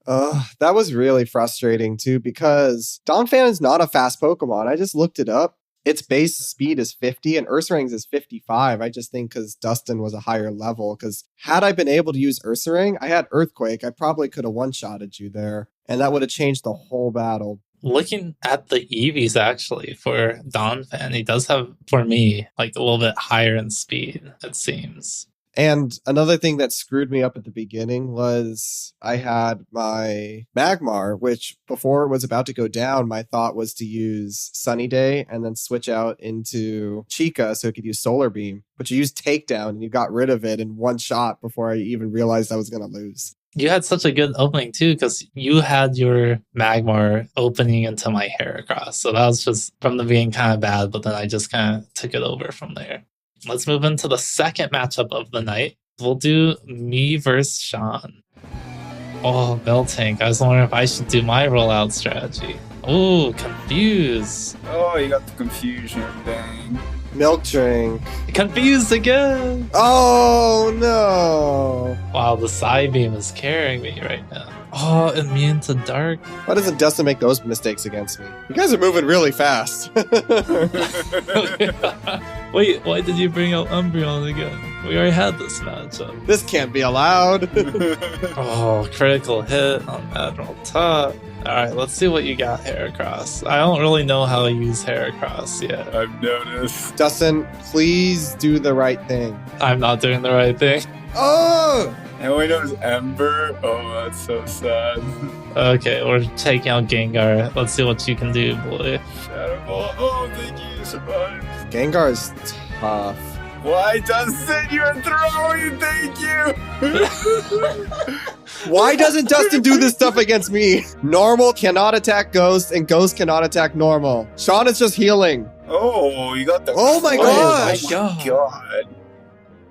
That was really frustrating too because Donphan is not a fast Pokemon. I just looked it up. Its base speed is 50 and Ursaring's is 55. I just think because Dustin was a higher level. Because had I been able to use Ursaring, I had Earthquake. I probably could have one-shotted you there. And that would have changed the whole battle. Looking at the EVs, actually, for Donphan, he does have, for me, like a little bit higher in speed, it seems. And another thing that screwed me up at the beginning was I had my Magmar, which before it was about to go down, my thought was to use Sunny Day and then switch out into Chica so it could use Solar Beam. But you used Takedown and you got rid of it in one shot before I even realized I was going to lose. You had such a good opening too, because you had your Magmar opening into my Heracross. So that was just from the beginning kind of bad, but then I just kind of took it over from there. Let's move into the second matchup of the night. We'll do me versus Sean. Oh, Miltank. I was wondering if I should do my rollout strategy. Oh, Confuse. Oh, you got the confusion thing. Milk Drink. Confused again. Oh, no. Wow, the Psybeam is carrying me right now. Oh, immune to dark. Why doesn't Dustin make those mistakes against me? You guys are moving really fast. Wait, why did you bring out Umbreon again? We already had this matchup. This can't be allowed. Oh, critical hit on Admiral Top. Alright, let's see what you got, Heracross. I don't really know how to use Heracross yet. I've noticed. Dustin, please do the right thing. I'm not doing the right thing. Oh! I only know is Ember. Oh, that's so sad. Okay, we're taking out Gengar. Let's see what you can do, boy. Shadow Ball. Oh, thank you, you survived. Gengar is tough. Why, Dustin? You're throwing. Thank you. Why doesn't Dustin do this stuff against me? Normal cannot attack Ghost, and Ghost cannot attack Normal. Sean is just healing. Oh, you got the. Oh my gosh! Oh my god.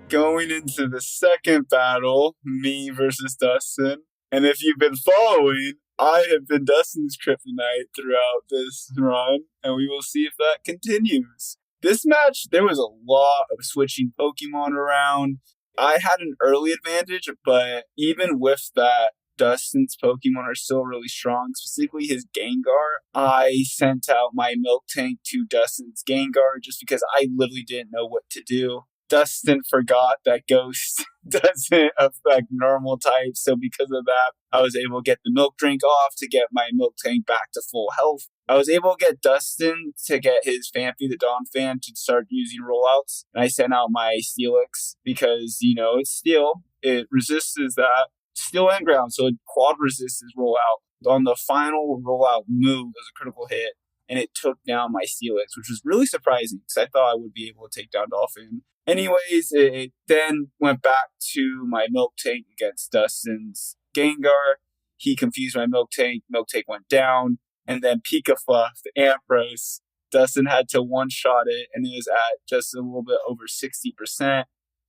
Going into the second battle, me versus Dustin. And if you've been following, I have been Dustin's Kryptonite throughout this run, and we will see if that continues. This match, there was a lot of switching Pokemon around. I had an early advantage, but even with that, Dustin's Pokemon are still really strong, specifically his Gengar. I sent out my Miltank to Dustin's Gengar just because I literally didn't know what to do. Dustin forgot that Ghost doesn't affect normal types, so because of that, I was able to get the Milk Drink off to get my Miltank back to full health. I was able to get Dustin to get his Phanpy, the Donphan, to start using rollouts, and I sent out my Steelix because, you know, it's Steel. It resists that. Steel and ground, so it quad resists his rollout. On the final rollout move, it was a critical hit, and it took down my Steelix, which was really surprising because I thought I would be able to take down Dolphin. Anyways, it then went back to my Miltank against Dustin's Gengar. He confused my Miltank. Miltank went down. And then Pikafluff, the Ampharos, Dustin had to one-shot it, and it was at just a little bit over 60%,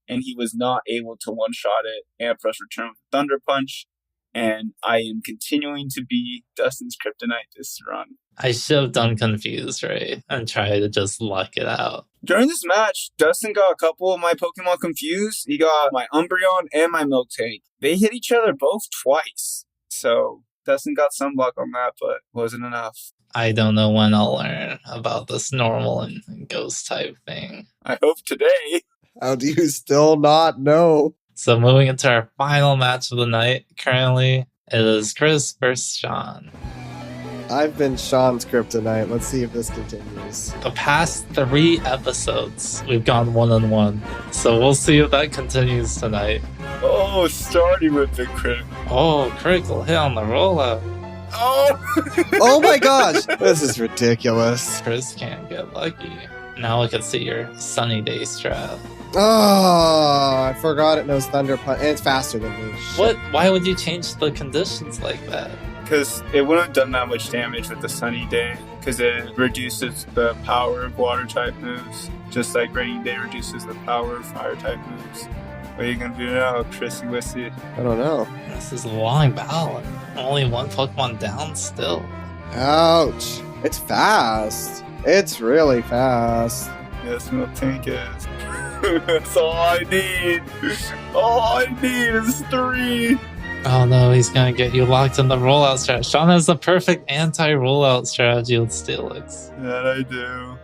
and he was not able to one-shot it. Ampharos returned with Thunder Punch, and I am continuing to be Dustin's Kryptonite this run. I should have done Confused, right? And try to just luck it out. During this match, Dustin got a couple of my Pokemon confused. He got my Umbreon and my Miltank. They hit each other both twice. So Dustin got some luck on that, but wasn't enough. I don't know when I'll learn about this normal and ghost type thing. I hope today. How do you still not know? So moving into our final match of the night, currently it is Chris versus Sean. I've been Sean's Kryptonite. Let's see if this continues. The past 3 episodes, we've gone 1-1. So we'll see if that continues tonight. Oh, starting with the crit. Oh, critical hit on the rollout. Oh! Oh my gosh! This is ridiculous. Chris can't get lucky. Now we can see your Sunny Day strat. Oh, I forgot it knows Thunder Punch, and it's faster than me. What? Why would you change the conditions like that? Because it wouldn't have done that much damage with the Sunny Day, because it reduces the power of Water-type moves, just like Rainy Day reduces the power of Fire-type moves. What are you going to do now, Chrissy Wissy? I don't know. This is a long battle. Only one Pokemon down still. Ouch. It's fast. It's really fast. Yes, Miltank is. That's all I need. All I need is 3. Oh no, he's gonna get you locked in the rollout strategy. Sean has the perfect anti-rollout strategy with Steelix. That I do.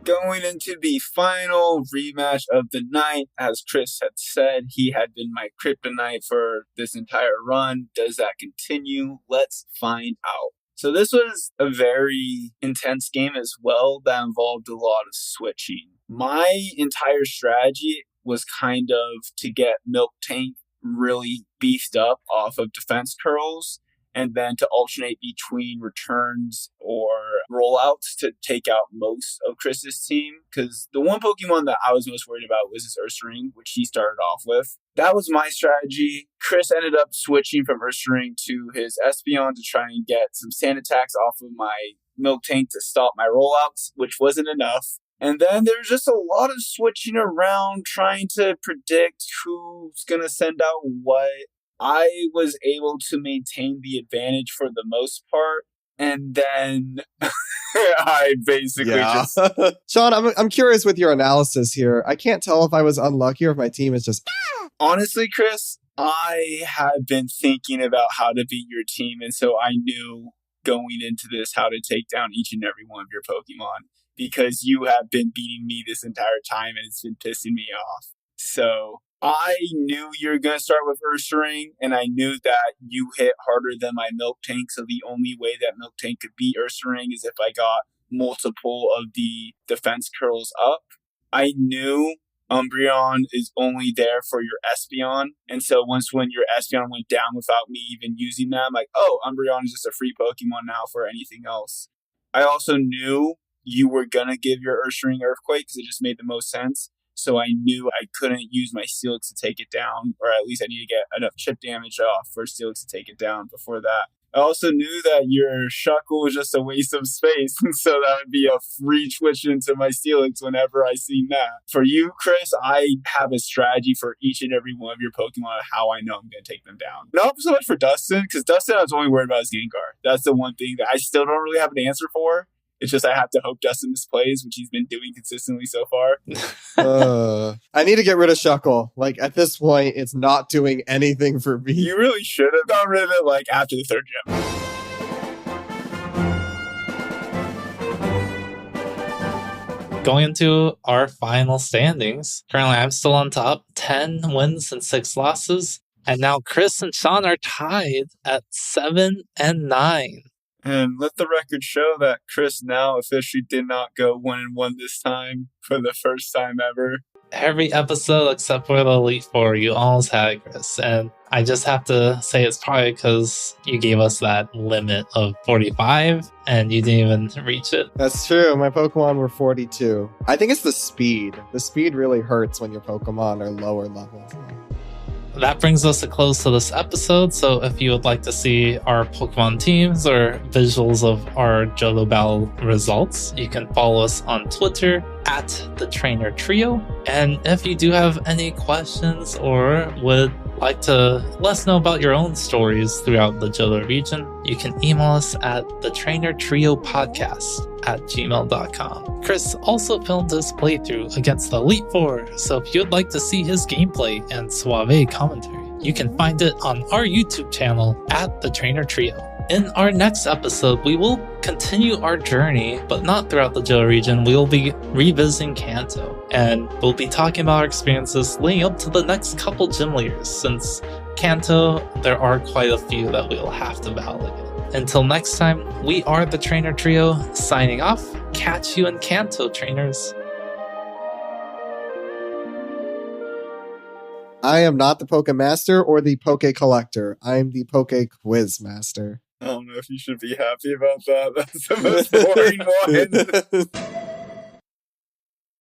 Going into the final rematch of the night, as Chris had said, he had been my kryptonite for this entire run. Does that continue? Let's find out. So this was a very intense game as well that involved a lot of switching. My entire strategy was kind of to get Miltank really beefed up off of defense curls, and then to alternate between returns or rollouts to take out most of Chris's team. Because the one Pokemon that I was most worried about was his Ursaring, which he started off with. That was my strategy. Chris ended up switching from Ursaring to his Espeon to try and get some sand attacks off of my Miltank to stop my rollouts, which wasn't enough. And then there's just a lot of switching around, trying to predict who's going to send out what. I was able to maintain the advantage for the most part. And then I basically just... Sean, I'm curious with your analysis here. I can't tell if I was unlucky or if my team is just... Honestly, Chris, I have been thinking about how to beat your team. And so I knew going into this how to take down each and every one of your Pokemon. Because you have been beating me this entire time and it's been pissing me off. So I knew you were going to start with Ursaring, and I knew that you hit harder than my Miltank. So the only way that Miltank could beat Ursaring is if I got multiple of the defense curls up. I knew Umbreon is only there for your Espeon. And so when your Espeon went down without me even using them, like, oh, Umbreon is just a free Pokemon now for anything else. I also knew you were going to give your Ursaring Earthquake because it just made the most sense. So I knew I couldn't use my Steelix to take it down, or at least I need to get enough chip damage off for Steelix to take it down before that. I also knew that your Shuckle was just a waste of space, and so that would be a free switch into my Steelix whenever I see that. For you, Chris, I have a strategy for each and every one of your Pokemon of how I know I'm going to take them down. Not so much for Dustin, because Dustin I was only worried about his Gengar. That's the one thing that I still don't really have an answer for. It's just I have to hope Dustin misplays, which he's been doing consistently so far. I need to get rid of Shuckle. Like, at this point, it's not doing anything for me. You really should have gotten rid of it, like, after the 3rd gym. Going into our final standings. Currently, I'm still on top. 10 wins and 6 losses. And now Chris and Sean are tied at 7 and 9. And let the record show that Chris now officially did not go 1-1 this time for the first time ever. Every episode except for the Elite Four, you almost had Chris. And I just have to say it's probably because you gave us that limit of 45 and you didn't even reach it. That's true. My Pokemon were 42. I think it's the speed. The speed really hurts when your Pokemon are lower level. That brings us a close to this episode, so if you would like to see our Pokemon teams or visuals of our Johto Battle results, you can follow us on Twitter at The Trainer Trio. And if you do have any questions or would like to let us know about your own stories throughout the Johto region, you can email us at thetrainertriopodcast@gmail.com. Chris also filmed his playthrough against the Elite Four, so if you'd like to see his gameplay and suave commentary, you can find it on our YouTube channel at The Trainer Trio. In our next episode, we will continue our journey, but not throughout the Johto region. We will be revisiting Kanto, and we'll be talking about our experiences leading up to the next couple gym leaders. Since Kanto, there are quite a few that we'll have to battle again. Until next time, we are the Trainer Trio, signing off. Catch you in Kanto, trainers. I am not the Poke Master or the Poke Collector. I am the Poke Quiz Master. I don't know if you should be happy about that. That's the most boring one.